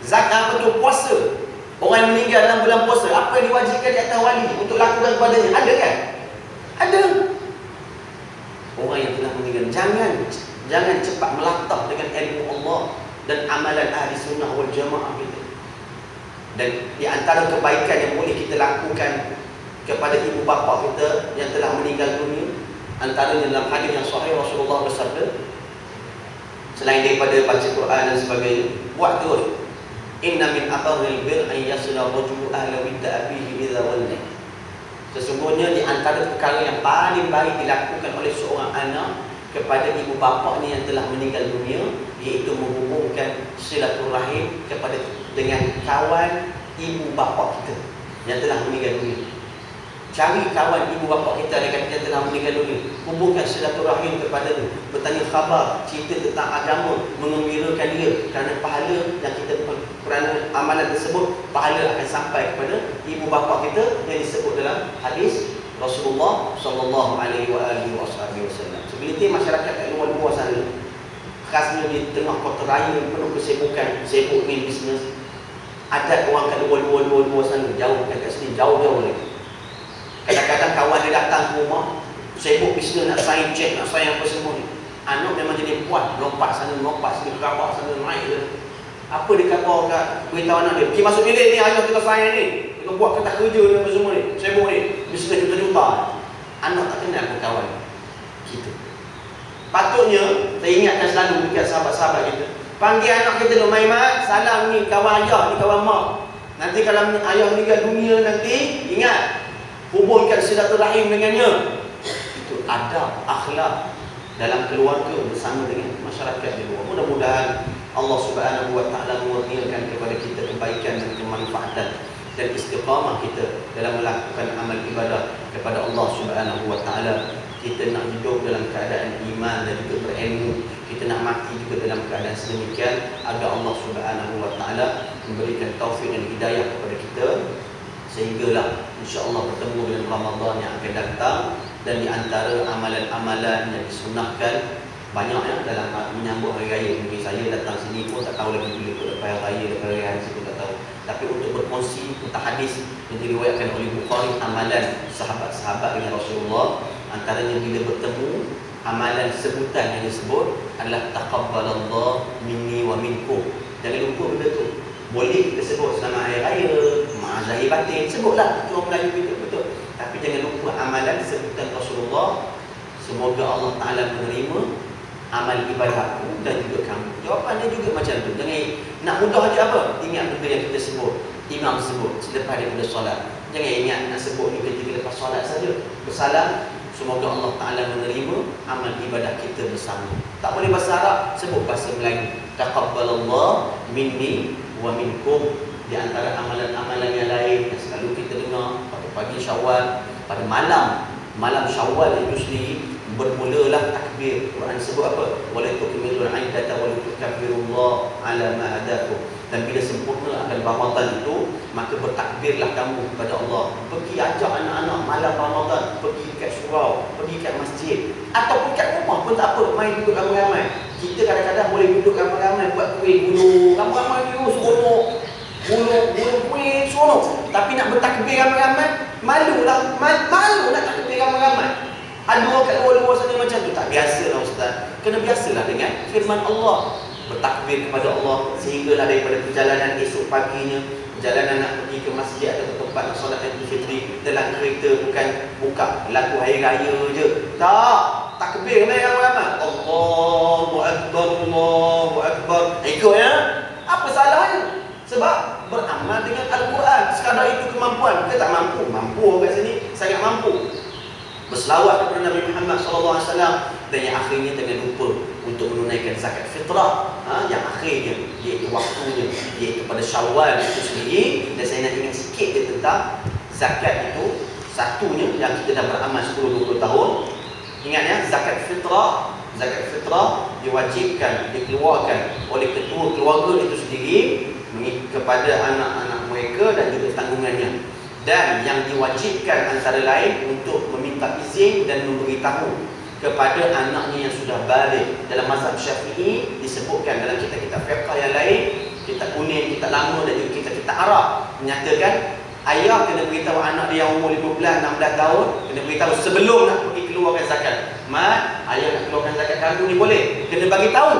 Zakat apa tu? Puasa. Orang yang meninggal dalam bulan puasa, apa yang diwajibkan di atas wali untuk lakukan kepadanya? Ada kan? Ada. Orang yang telah meninggal, jangan cepat melatah dengan ilmu Allah dan amalan ahli sunnah wal jamaah kita. Dan di antara kebaikan yang boleh kita lakukan kepada ibu bapa kita yang telah meninggal dunia, antaranya dalam hadis yang sahih Rasulullah bersabda, selain daripada baca Quran dan sebagainya, buat terus. Inna min abarril bir an yasila rajulu ahla widda abihi idza wallah. Sesungguhnya di antara perkara yang paling baik dilakukan oleh seorang anak kepada ibu bapanya yang telah meninggal dunia, iaitu menghubungkan silaturahim kepada dengan kawan ibu bapa kita yang telah meninggal dunia. Cari kawan ibu bapa kita yang telah meninggal dunia, hubungkan silaturahim kepadanya, bertanya khabar, cerita tentang agama, mengembirakan dia, kerana pahala yang kita, kerana amalan tersebut pahala akan sampai kepada ibu bapa kita yang disebut dalam hadis Rasulullah sallallahu alaihi wasallam. Segelintir masyarakat kat luar sana, khasnya di tengah kota raya penuh kesibukan, sibuk ni bisnes, adat orang kat luar sana, jauh kat sini, jauh lagi. Kadang-kadang kawan dia datang ke rumah, sibuk bisnes, nak sign check, nak sign apa semua ni. Anak memang jadi puas, lompat sana, lompat sini, kerabat sana, naik je. Apa dia kata kat beritahu anak dia, pergi masuk bilik ni, ayah kita sign ni. Kita buat kertas kerja ni, apa semua ni, sibuk ni, bisnes juta-juta. Anak tak kenal pun kawan kita. Patutnya, saya ingatkan selalu dekat sahabat-sahabat kita, panggil anak kita dulu, Maimat, salam ni kawan ayah, ni kawan mak. Nanti kalau ayah meninggal dunia nanti, ingat, hubungkan silaturahim dengannya. Itu adab, akhlak dalam keluarga bersama dengan masyarakat di luar. Mudah-mudahan Allah Subhanahu wa taala mengurniakan kepada kita kebaikan dan kemanfaatan dan istiqamah kita dalam melakukan amal ibadah kepada Allah Subhanahu wa taala. Kita nak hidup dalam keadaan iman dan juga berilmu. Kita nak mati juga dalam keadaan sedemikian agar Allah Subhanahu wa taala memberikan taufik dan hidayah kepada kita, sehinggalah insya-Allah bertemu dengan Ramadan yang akan datang. Dan di antara amalan-amalan yang disunahkan banyak ya dalam menyambut hari raya. Mungkin saya datang sini pun tak tahu lagi bila tu lepas raya, lepas raya saya pun tak tahu. Tapi untuk berkongsi tentang hadis yang diriwayatkan oleh Bukhari, amalan sahabat-sahabat dengan Rasulullah, antaranya bila bertemu, amalan sebutan yang disebut adalah taqabbalallah minni wa minkum. Jangan lupa benda tu. Boleh kita sebut selamat hari raya, maaf zahir batin, sebutlah, itu orang Melayu kita, betul. Tapi jangan lupa amalan sebutan Rasulullah. Semoga Allah Ta'ala menerima amal ibadahku dan juga kamu. Jawapannya juga macam tu. Jangan nak mudah aja apa? Ingat benda yang kita sebut, imam sebut selepas daripada solat. Jangan ingat nak sebut ni ketika lepas solat saja. Bersalam, semoga Allah Ta'ala menerima amal ibadah kita bersama. Tak boleh bahasa Arab, sebut bahasa Melayu. Taqabbalallah minni wa minkum. Di antara amalan-amalan yang lain yang selalu kita dengar pada pagi Syawal, pada malam Syawal itu sendiri, bermulalah takbir. Quran sebut apa? Wala tukmilul iddata wa tukabbirullah ala ma hadakum. Dan bila sempurna akan Ramadan itu, maka bertakbirlah kamu kepada Allah. Pergi ajak anak-anak malam Ramadan, pergi kat surau, pergi kat masjid, ataupun kat rumah pun tak apa, main duduk ramai-ramai. Kita kadang-kadang boleh duduk ramai-ramai buat kuih gulung, ramai-ramai dulu seronok, gulung kuih seronok. Tapi nak bertakbir ramai-ramai, malulah, malu nak takbir ramai-ramai. Ada orang kat luar-luar sana macam tu, tak biasalah Ustaz. Kena biasalah dengan firman Allah, bertakbir kepada Allah, sehinggalah daripada perjalanan esok paginya, perjalanan nak pergi ke masjid atau ke tempat nak solat Idul Fitri, dalam kereta bukan buka lagu hari raya je. Tak, takbir ramai-ramai. Allahu Akbar, Allahu Akbar. Ikut ya. Apa salahnya? Sebab beramal dengan Al-Quran. Sekadar itu kemampuan. Kita tak mampu. Mampu kat sini, sangat mampu. Berselawat kepada Nabi Muhammad SAW. Dan yang akhirnya jangan lupa untuk menunaikan zakat fitrah, yang akhirnya iaitu waktunya, iaitu pada Syawal itu sendiri. Dan saya nak ingat sikit dia tentang zakat itu. Satunya yang kita dah beramal 10-20 tahun. Ingat ya, zakat fitrah diwajibkan, dikeluarkan oleh ketua keluarga itu sendiri kepada anak-anak mereka dan juga tanggungannya. Dan yang diwajibkan antara lain untuk meminta izin dan memberitahu kepada anaknya yang sudah balik. Dalam mazhab Syafi'i disebutkan dalam kitab-kitab fiqh yang lain, kitab kuning, kitab lama dan juga kitab-kitab Arab menyatakan ayah kena beritahu anak dia yang umur 15, 16 tahun, kena beritahu sebelum nak pergi keluarkan zakat. Mat, ayah nak keluarkan zakat kandung ni boleh, kena bagi tahu.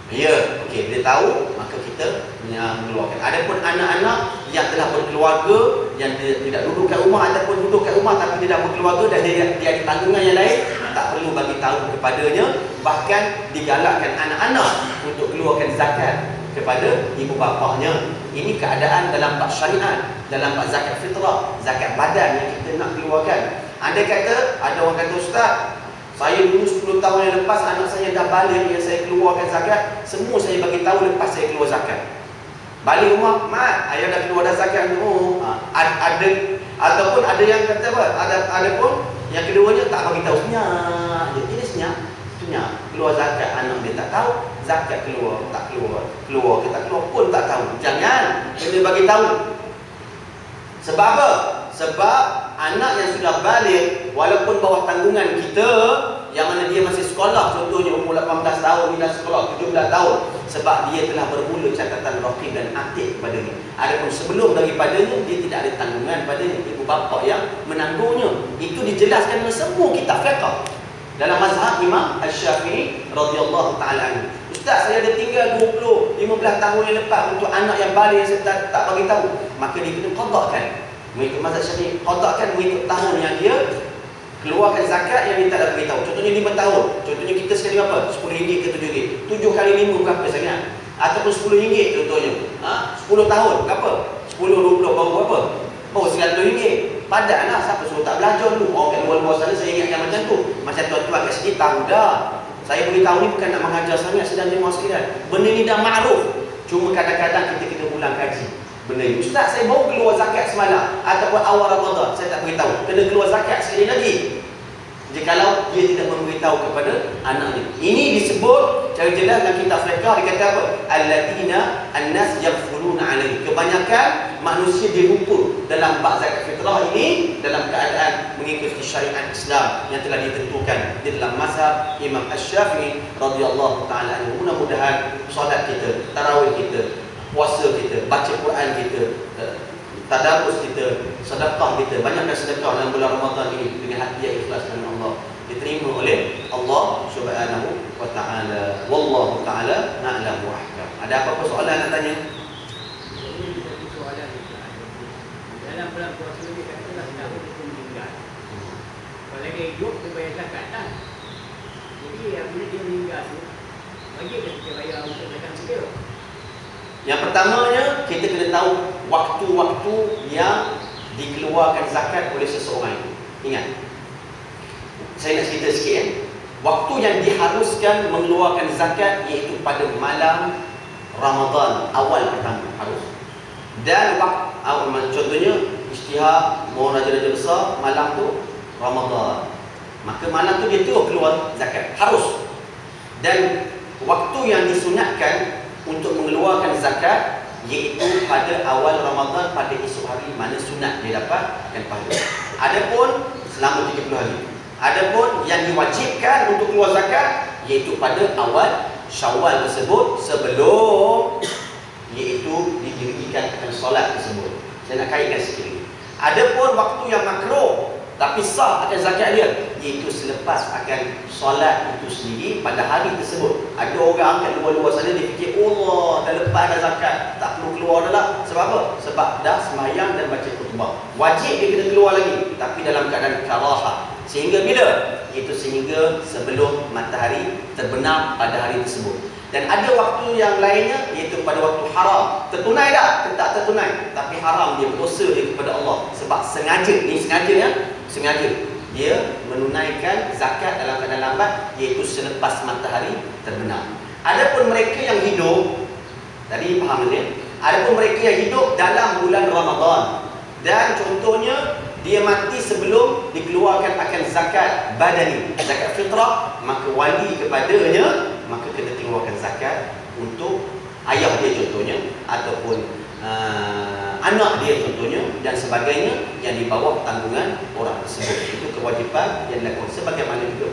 Ya, okey, dia tahu, maka kita mengeluarkan. Adapun anak-anak yang telah berkeluarga, yang tidak duduk kat rumah ataupun duduk kat rumah tapi tidak berkeluarga dan dia ada tanggungan yang lain, tak perlu bagi tahu kepadanya. Bahkan digalakkan anak-anak untuk keluarkan zakat kepada ibu bapanya. Ini keadaan dalam bab syariat, dalam bab zakat fitrah, zakat badan yang kita nak keluarkan. Anda kata, ada orang kata, Ustaz, saya dulu 10 tahun yang lepas anak saya dah balik yang saya keluarkan zakat, semua saya bagi tahu lepas saya keluar zakat. Balik rumah, mat, ayah dah keluar dah zakat. Oh, ada ataupun ada yang kata apa? Ada pun yang keduanya tak bagi tahu, senyap. Jadi senyap keluar zakat, anak dia tak tahu zakat keluar tak keluar ke tak keluar pun tak tahu. Jangan, kena bagi tahu. Sebab apa? Sebab anak yang sudah balik walaupun bawah tanggungan kita, yang mana dia masih sekolah, contohnya umur 18 tahun, dia dah sekolah 17 tahun, sebab dia telah bermula catatan raqib dan atid kepadanya. Adapun sebelum daripadanya, dia tidak ada tanggungan padanya, ibu bapa yang menanggungnya. Itu dijelaskan dalam semua kitab fiqh. Dalam mazhab Imam Asy-Syafi'i radhiyallahu taala anhu. Ustaz, saya ada tinggal 20, 15 tahun yang lepas untuk anak yang balik yang saya tak bagi tahu, maka dia kena qadakkan. Mengikut mazhab Syafi'i, qadakkan mengikut tahun yang dia keluarkan zakat yang dia tak ada beritahu. Contohnya 5 tahun. Contohnya kita sekali berapa? RM10 ke RM7. 7 kali 5 berapa sangat? Ataupun RM10 contohnya. 10 tahun berapa? 10, 20 baru berapa? Baru RM100. Padanlah, siapa suruh tak belajar dulu. Orang kat luar-luar sana saya ingatkan macam tu. Macam tuan-tuan kat sini tahu dah. Saya beritahu ni bukan nak mengajar sangat, sedang jemaah sekalian. Benda ni dah ma'ruf. Cuma kadang-kadang kita kena ulang kaji benda ni. Ustaz, saya baru keluar zakat semalam ataupun awal Ramadan, saya tak beritahu. Kena keluar zakat sekali lagi jikalau dia tidak memberitahu kepada anaknya. Ini disebut cara jelas dalam kitab fiqh, dia kata apa? Alladziina an-nas yaghfuluna 'alaihi. Kebanyakan manusia dilupa dalam bab zakat fitrah ini dalam keadaan mengikuti syariat Islam yang telah ditentukan di dalam mazhab Imam Asy-Syafi'i radhiyallahu taala anhu. Mudah-mudahan solat kita, tarawih kita, puasa kita, baca Quran kita, tadarus kita, sedekah kita, banyakkan sedekah dalam bulan Ramadan ini dengan hati yang ikhlas dengan Allah, diterima oleh Allah Subhanahu wa taala. Wallahu taala na'lamu ahkam. Ada apa-apa soalan nak tanya? Soalan dalam bulan puasa ni katalah dah hukum meninggal. Kalau dia hidup dia bayar zakat kan. Jadi bila dia meninggal tu, bagi kita bayar untuk zakat dia. Yang pertamanya, kita kena tahu waktu-waktu yang dikeluarkan zakat oleh seseorang itu. Ingat, saya nak cerita sikit. Waktu yang diharuskan mengeluarkan zakat iaitu pada malam Ramadan awal pertama harus. Dan contohnya Isytihar mau raja-raja besar malam tu Ramadan, maka malam tu dia terus keluar zakat, harus. Dan waktu yang disunatkan untuk mengeluarkan zakat iaitu pada awal Ramadan, pada esok hari mana sunat dia dapat akan pahala. Adapun selama 30 hari. Adapun yang diwajibkan untuk keluar zakat iaitu pada awal Syawal tersebut, sebelum iaitu didirikan akan solat tersebut. Saya nak kaitkan sikit lagi. Adapun waktu yang makruh tapi sah akan zakat dia iaitu selepas akan solat itu sendiri pada hari tersebut. Ada orang kat luar-luar sana dia fikir, Allah dah lepas dah zakat, tak perlu keluar dah lah. Sebab apa? Sebab dah sembahyang dan baca khutbah. Wajib dia kena keluar lagi, tapi dalam keadaan karahah. Sehingga bila? Iaitu sehingga sebelum matahari terbenam pada hari tersebut. Dan ada waktu yang lainnya iaitu pada waktu haram. Tertunai dah, tak tertunai, tapi haram dia, berdosa dia kepada Allah. Sebab sengaja, ni sengaja ya, sengaja dia menunaikan zakat dalam keadaan lambat iaitu selepas matahari terbenam. Adapun mereka yang hidup, tadi faham ni? Adapun mereka yang hidup dalam bulan Ramadan dan contohnya dia mati sebelum dikeluarkan akan zakat badani, zakat fitrah, maka wali kepadanya maka kena keluarkan zakat untuk ayah dia contohnya ataupun anak dia contohnya dan sebagainya yang di bawah tanggungan orang tersebut. Itu kewajipan yang dilakukan. Sebagaimana juga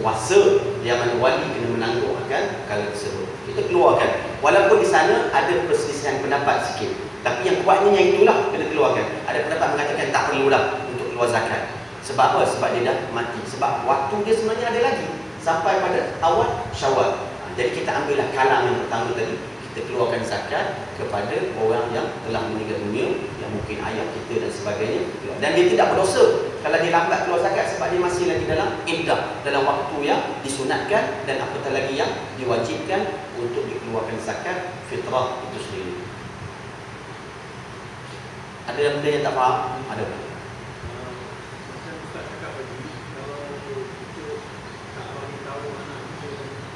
berkuasa, yang mana wali kena menanggung akan perkara tersebut. Kita keluarkan. Walaupun di sana ada perselisihan pendapat sikit, tapi yang kuatnya yang itulah kena keluarkan. Ada pendapat mengatakan tak perlulah untuk keluar zakat. Sebab apa? Sebab dia dah mati. Sebab waktu dia sebenarnya ada lagi sampai pada awal Syawal. Jadi kita ambillah kalam yang pertama tadi, kita keluarkan zakat kepada orang yang telah meninggal dunia, yang mungkin ayah kita dan sebagainya. Dan dia tidak berdosa kalau dia lambat keluar zakat, sebab dia masih lagi dalam iddah, dalam waktu yang disunatkan, dan apatah lagi yang diwajibkan untuk dikeluarkan zakat fitrah itu sendiri. Ada yang benda yang tak faham? Ada.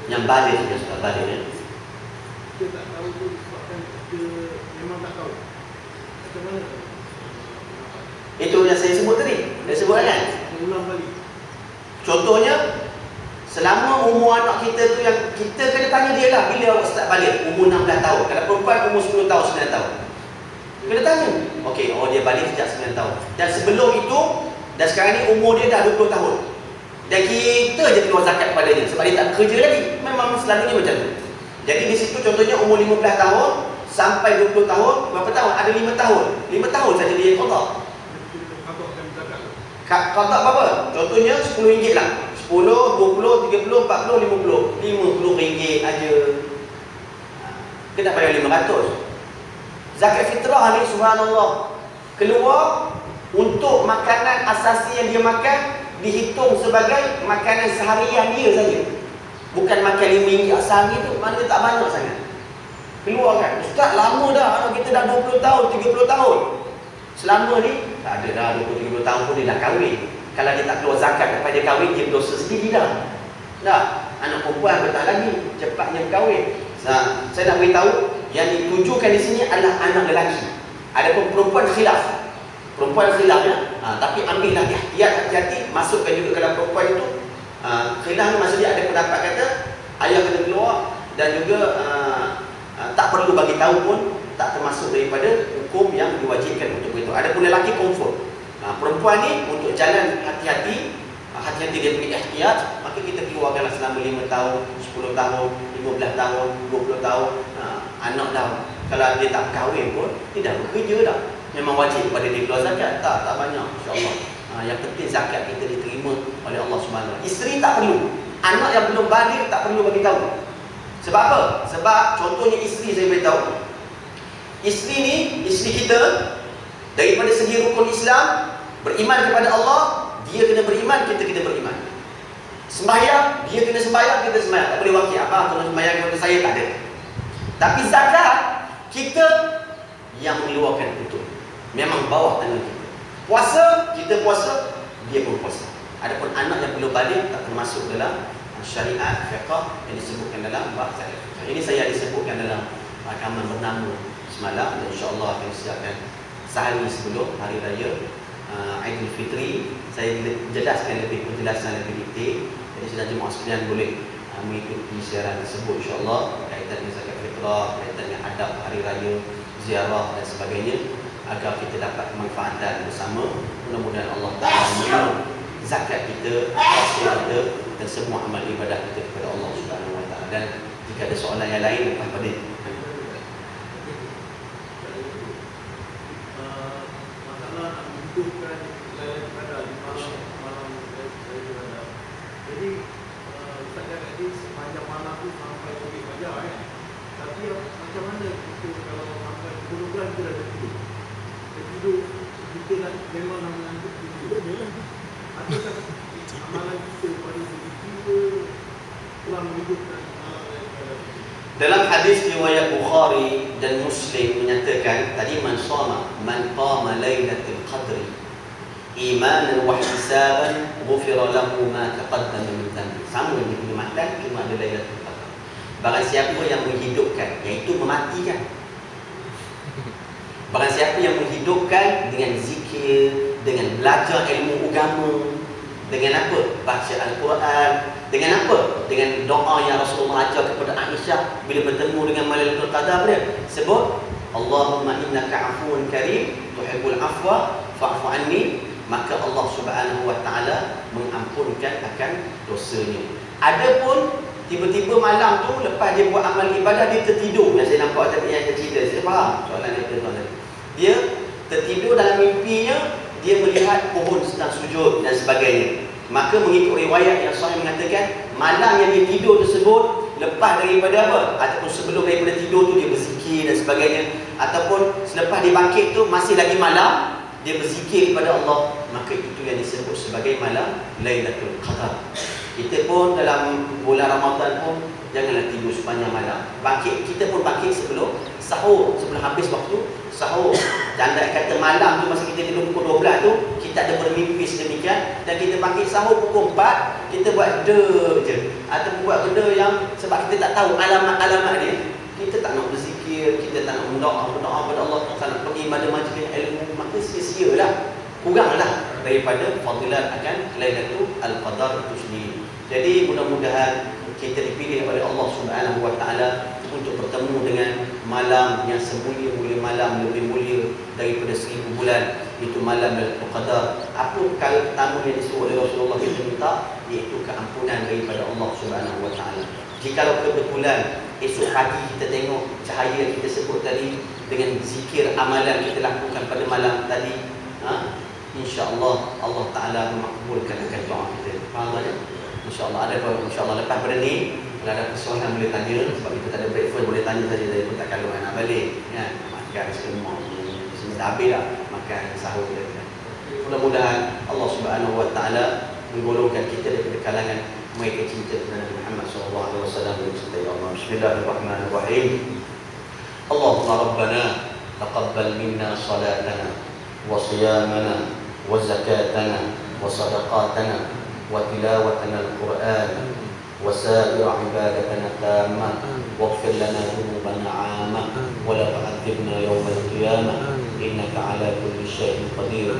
Yang balik, yang sudah balik ya. Kita tak tahu tu disebabkan kita memang tak tahu. Macam mana? Itu yang saya sebut tadi. Saya sebut kan? Ulang balik. Contohnya, selama umur anak kita tu yang kita kena tanya dia lah, bila awak start balik? Umur 16 tahun. Kalau perempuan umur 10 tahun, 9 tahun. Kena tanya. Okey, oh dia balik sejak 9 tahun. Dan sebelum itu, dan sekarang ni umur dia dah 20 tahun. Dan kita je keluar zakat padanya sebab dia tak kerja lagi. Memang selalunya macam tu. Jadi di situ contohnya umur 15 tahun sampai 20 tahun, berapa tahun? Ada 5 tahun. 5 tahun saja dia qada. Qada berapa? Contohnya RM10 lah. 10, 20, 30, 40, 50. RM50 aja. Kena bayar 500. Zakat fitrah ni subhanallah, keluar untuk makanan asasi yang dia makan, dihitung sebagai makanan seharian dia saja. Bukan makan RM5 sehari tu, mana tak banyak sangat. Keluar kan, ustaz lama dah, anak kita dah 20 tahun, 30 tahun. Selama ni, tak ada dah 20-30 tahun pun dia dah kahwin. Kalau dia tak keluar zakat lepas dia kahwin, dia berdosa sendiri dah. Dah, anak perempuan betah lagi, cepatnya berkahwin. Nah, saya nak beritahu, yang ditujukan di sini adalah anak lelaki. Adapun perempuan khilaf. Perempuan khilaf ya. Tapi ambillah ihtiyat, hati-hati, masukkan juga ke dalam perempuan itu. Khilaf ni maksudnya ada pendapat kata ayah kena keluar, dan juga tak perlu bagi tahu pun tak termasuk daripada hukum yang diwajibkan untuk itu. Adapun lelaki confirm. Perempuan ni untuk jalan hati-hati, hati-hati dia punya ihtiyat, maka kita keluarkanlah selama 5 tahun, 10 tahun, 15 tahun, 20 tahun. Anak dah, kalau dia tak kahwin pun, dia dah bekerja dah. Memang wajib pada dia keluar zakat? Tak banyak, insya-Allah. Yang penting zakat kita diterima oleh Allah Subhanahu. Isteri tak perlu. Anak yang belum balik tak perlu bagi tahu. Sebab apa? Sebab contohnya isteri, saya beritahu. Isteri ni, isteri kita daripada segi rukun Islam, beriman kepada Allah, dia kena beriman, kita kena beriman. Sembahyang, dia kena sembahyang, kita sembahyang. Tak boleh wakil apa kalau sembahyang kepada saya, tak ada. Tapi zakat, kita yang mengeluarkan itu. Memang bawah tangan kita. Puasa, kita puasa, dia pun puasa. Adapun anak yang belum balik tak termasuk dalam syariat fiqh yang disebutkan dalam bahasa fiqh. Ini saya disebutkan dalam rakaman bernama semalam, dan insya-Allah akan siapkan sehari sebelum hari raya Aidilfitri. Saya jelaskan lebih penjelasan lebih detail. Jadi sudah jemaah sekalian boleh mengikuti siaran tersebut insya-Allah, kaitan dengan zakat fitrah, kaitan dengan adab hari raya, ziarah dan sebagainya, agar kita dapat kemanfaatan bersama. Mudah-mudahan Allah Ta'ala menerima zakat kita, puasa kita, dan semua amal ibadah kita kepada Allah Subhanahu Wa Ta'ala. Dan jika ada soalan yang lain, lepas pada masalah nak menghidupkan laylatul qadar di malam ibadah. Jadi Ustaz cakap tadi sepanjang malam tu sampai terbit fajar kan. Tapi macam mana kita kalau sampai 10 bulan kita dah tertidur? Tertidur kita nak memang nak mengantuk tidur. Adakah amalan kita pada segi kita kurang menghidupkan malam laylatul qadar? dalam hadis riwayat Bukhari dan Muslim menyatakan tadi, man qama lailatul qadri imanan wa ihtisaban ghufira lahu ma taqaddama min dhanbi. Sama dengan matan, cuma ada lailatul qadar. Barang siapa yang menghidupkan, iaitu mematikan. Barang siapa yang menghidupkan dengan zikir, dengan belajar ilmu agama, dengan apa? Baca Al-Quran, dengan apa? Dengan doa yang Rasulullah ajar kepada Aisyah bila bertemu dengan Lailatul Qadar dia. Sebut Allahumma innaka afuwun karim tuhibbul afwa fa'fu anni. maka Allah Subhanahu wa taala mengampunkan akan dosanya. Adapun tiba-tiba malam tu lepas dia buat amal ibadah dia tertidur. Yang saya nampak tadi yang cerita, saya faham soalan dia tadi. Dia tertidur dalam mimpinya, dia melihat pohon sedang sujud dan sebagainya. Maka mengikut riwayat yang sahih mengatakan malam yang dia tidur tersebut, lepas daripada apa? Ataupun sebelum daripada tidur tu dia berzikir dan sebagainya, ataupun selepas dia bangkit tu masih lagi malam, dia berzikir kepada Allah, maka itu yang disebut sebagai malam Lailatul Qadar. Kita pun dalam bulan Ramadan pun janganlah tidur sepanjang malam. Bangkit, kita pun bangkit sebelum sahur, sebelum habis waktu sahur. Dan kata malam tu masa kita tidur pukul 12 tu, kita ada bermimpi sedemikian dan kita bangkit sahur pukul 4, kita buat benda je. Atau buat benda yang sebab kita tak tahu alamat-alamat dia. Kita tak nak berzikir, kita tak nak berdoa kepada Allah, tak nak pergi pada majlis ilmu, maka sia-sialah. Kuranglah daripada fadilat akan Lailatul Qadar itu sendiri. Jadi mudah-mudahan kita dipilih oleh Allah Subhanahu wa taala untuk bertemu dengan malam yang semulia-mulia, malam lebih mulia daripada 1000 bulan, itu malam Lailatul Qadar. Apa perkara pertama yang disuruh oleh Rasulullah kita minta, iaitu keampunan daripada Allah Subhanahu wa taala. Jikalau kebetulan esok pagi kita tengok cahaya yang kita sebut tadi dengan zikir amalan kita lakukan pada malam tadi, insya-Allah Allah Taala memakbulkan akan doa kita. Faham tak? Insya-Allah ada apa? Insya-Allah lepas pada ni kalau ada persoalan boleh tanya, sebab kita tak ada breakfast, boleh tanya saja dari pun tak kalau nak balik kan. Makan semua dah habis dah makan sahur kita. Mudah-mudahan Allah Subhanahu wa taala menggolongkan kita daripada kalangan mereka cinta kepada Nabi Muhammad sallallahu alaihi wasallam dan cinta Allah. Bismillahirrahmanirrahim. Allahumma rabbana taqabbal minna salatana wa siyamana wa zakatana wa sadaqatana wa tilawatana al-Qur'an wa sa'ir ibadatina tamma waghfir lana dhunubana 'amma wa la tu'adzibna yawm al-qiyamah innaka 'ala kulli shay'in qadir.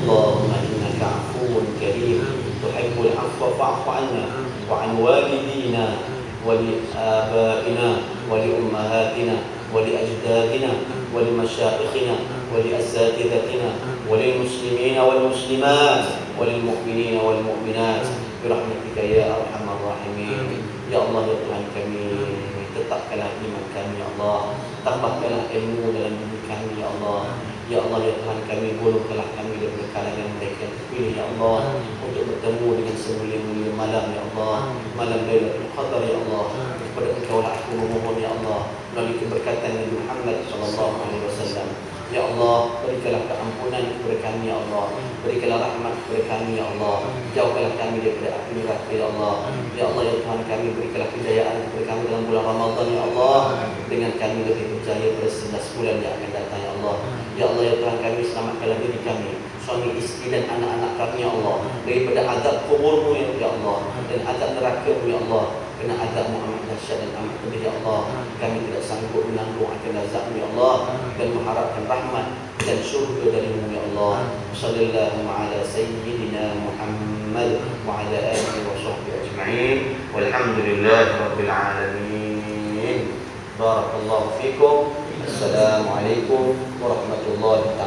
Allahumma innaka 'afuwun karim tuhibbul 'afwa fa'fu 'anna wa 'an walidina wa li abaina wa li ummahatina wa li ajdadina wa li masyayikhina wa li asatidatina wa lil muslimina wal muslimat wa lil mu'minina wal mu'minat bi rahmatika ya arhamar rahimin. Ya Allah, ya Tuhan kami, tetapkanlah iman kami ya Allah, tambahkanlah ilmu dalam diri kami ya Allah. Ya Allah, ya Tuhan kami, golongkanlah kami daripada kalangan mereka yang terpilih ya Allah, untuk bertemu dengan semulia-mulia malam ya Allah, malam Lailatul Qadar ya Allah. Kepada Engkau lah aku memohon ya Allah, melalui keberkatan Nabi Muhammad sallallahu alaihi wasallam. Ya Allah, berikanlah keampunan kepada kami ya Allah, berikanlah rahmat kepada kami ya Allah, jauhkanlah kami daripada api neraka ya Allah. Ya Allah, ya Tuhan kami, berikanlah kejayaan kepada kami dalam bulan Ramadan ya Allah, dengan kami lebih berjaya pada 11 bulan yang akan datang ya Allah. Ya Allah, ya Tuhan kami, selamatkanlah diri kami, suami isteri dan anak-anak kami ya Allah, daripada azab kuburmu ya Allah, dan azab neraka-Mu ya Allah. Kena azab-Mu amat dahsyat dan amat pedih ya Allah. Kami tidak sanggup menanggung akan azab-Mu ya Allah, dan mengharapkan rahmat dan syurga dari-Mu ya Allah. Sallallahu ala sayyidina Muhammad wa ala alihi wa sahbihi ajma'in. Walhamdulillahi rabbil alamin. Barakallahu fikum. Assalamualaikum warahmatullahi wabarakatuh.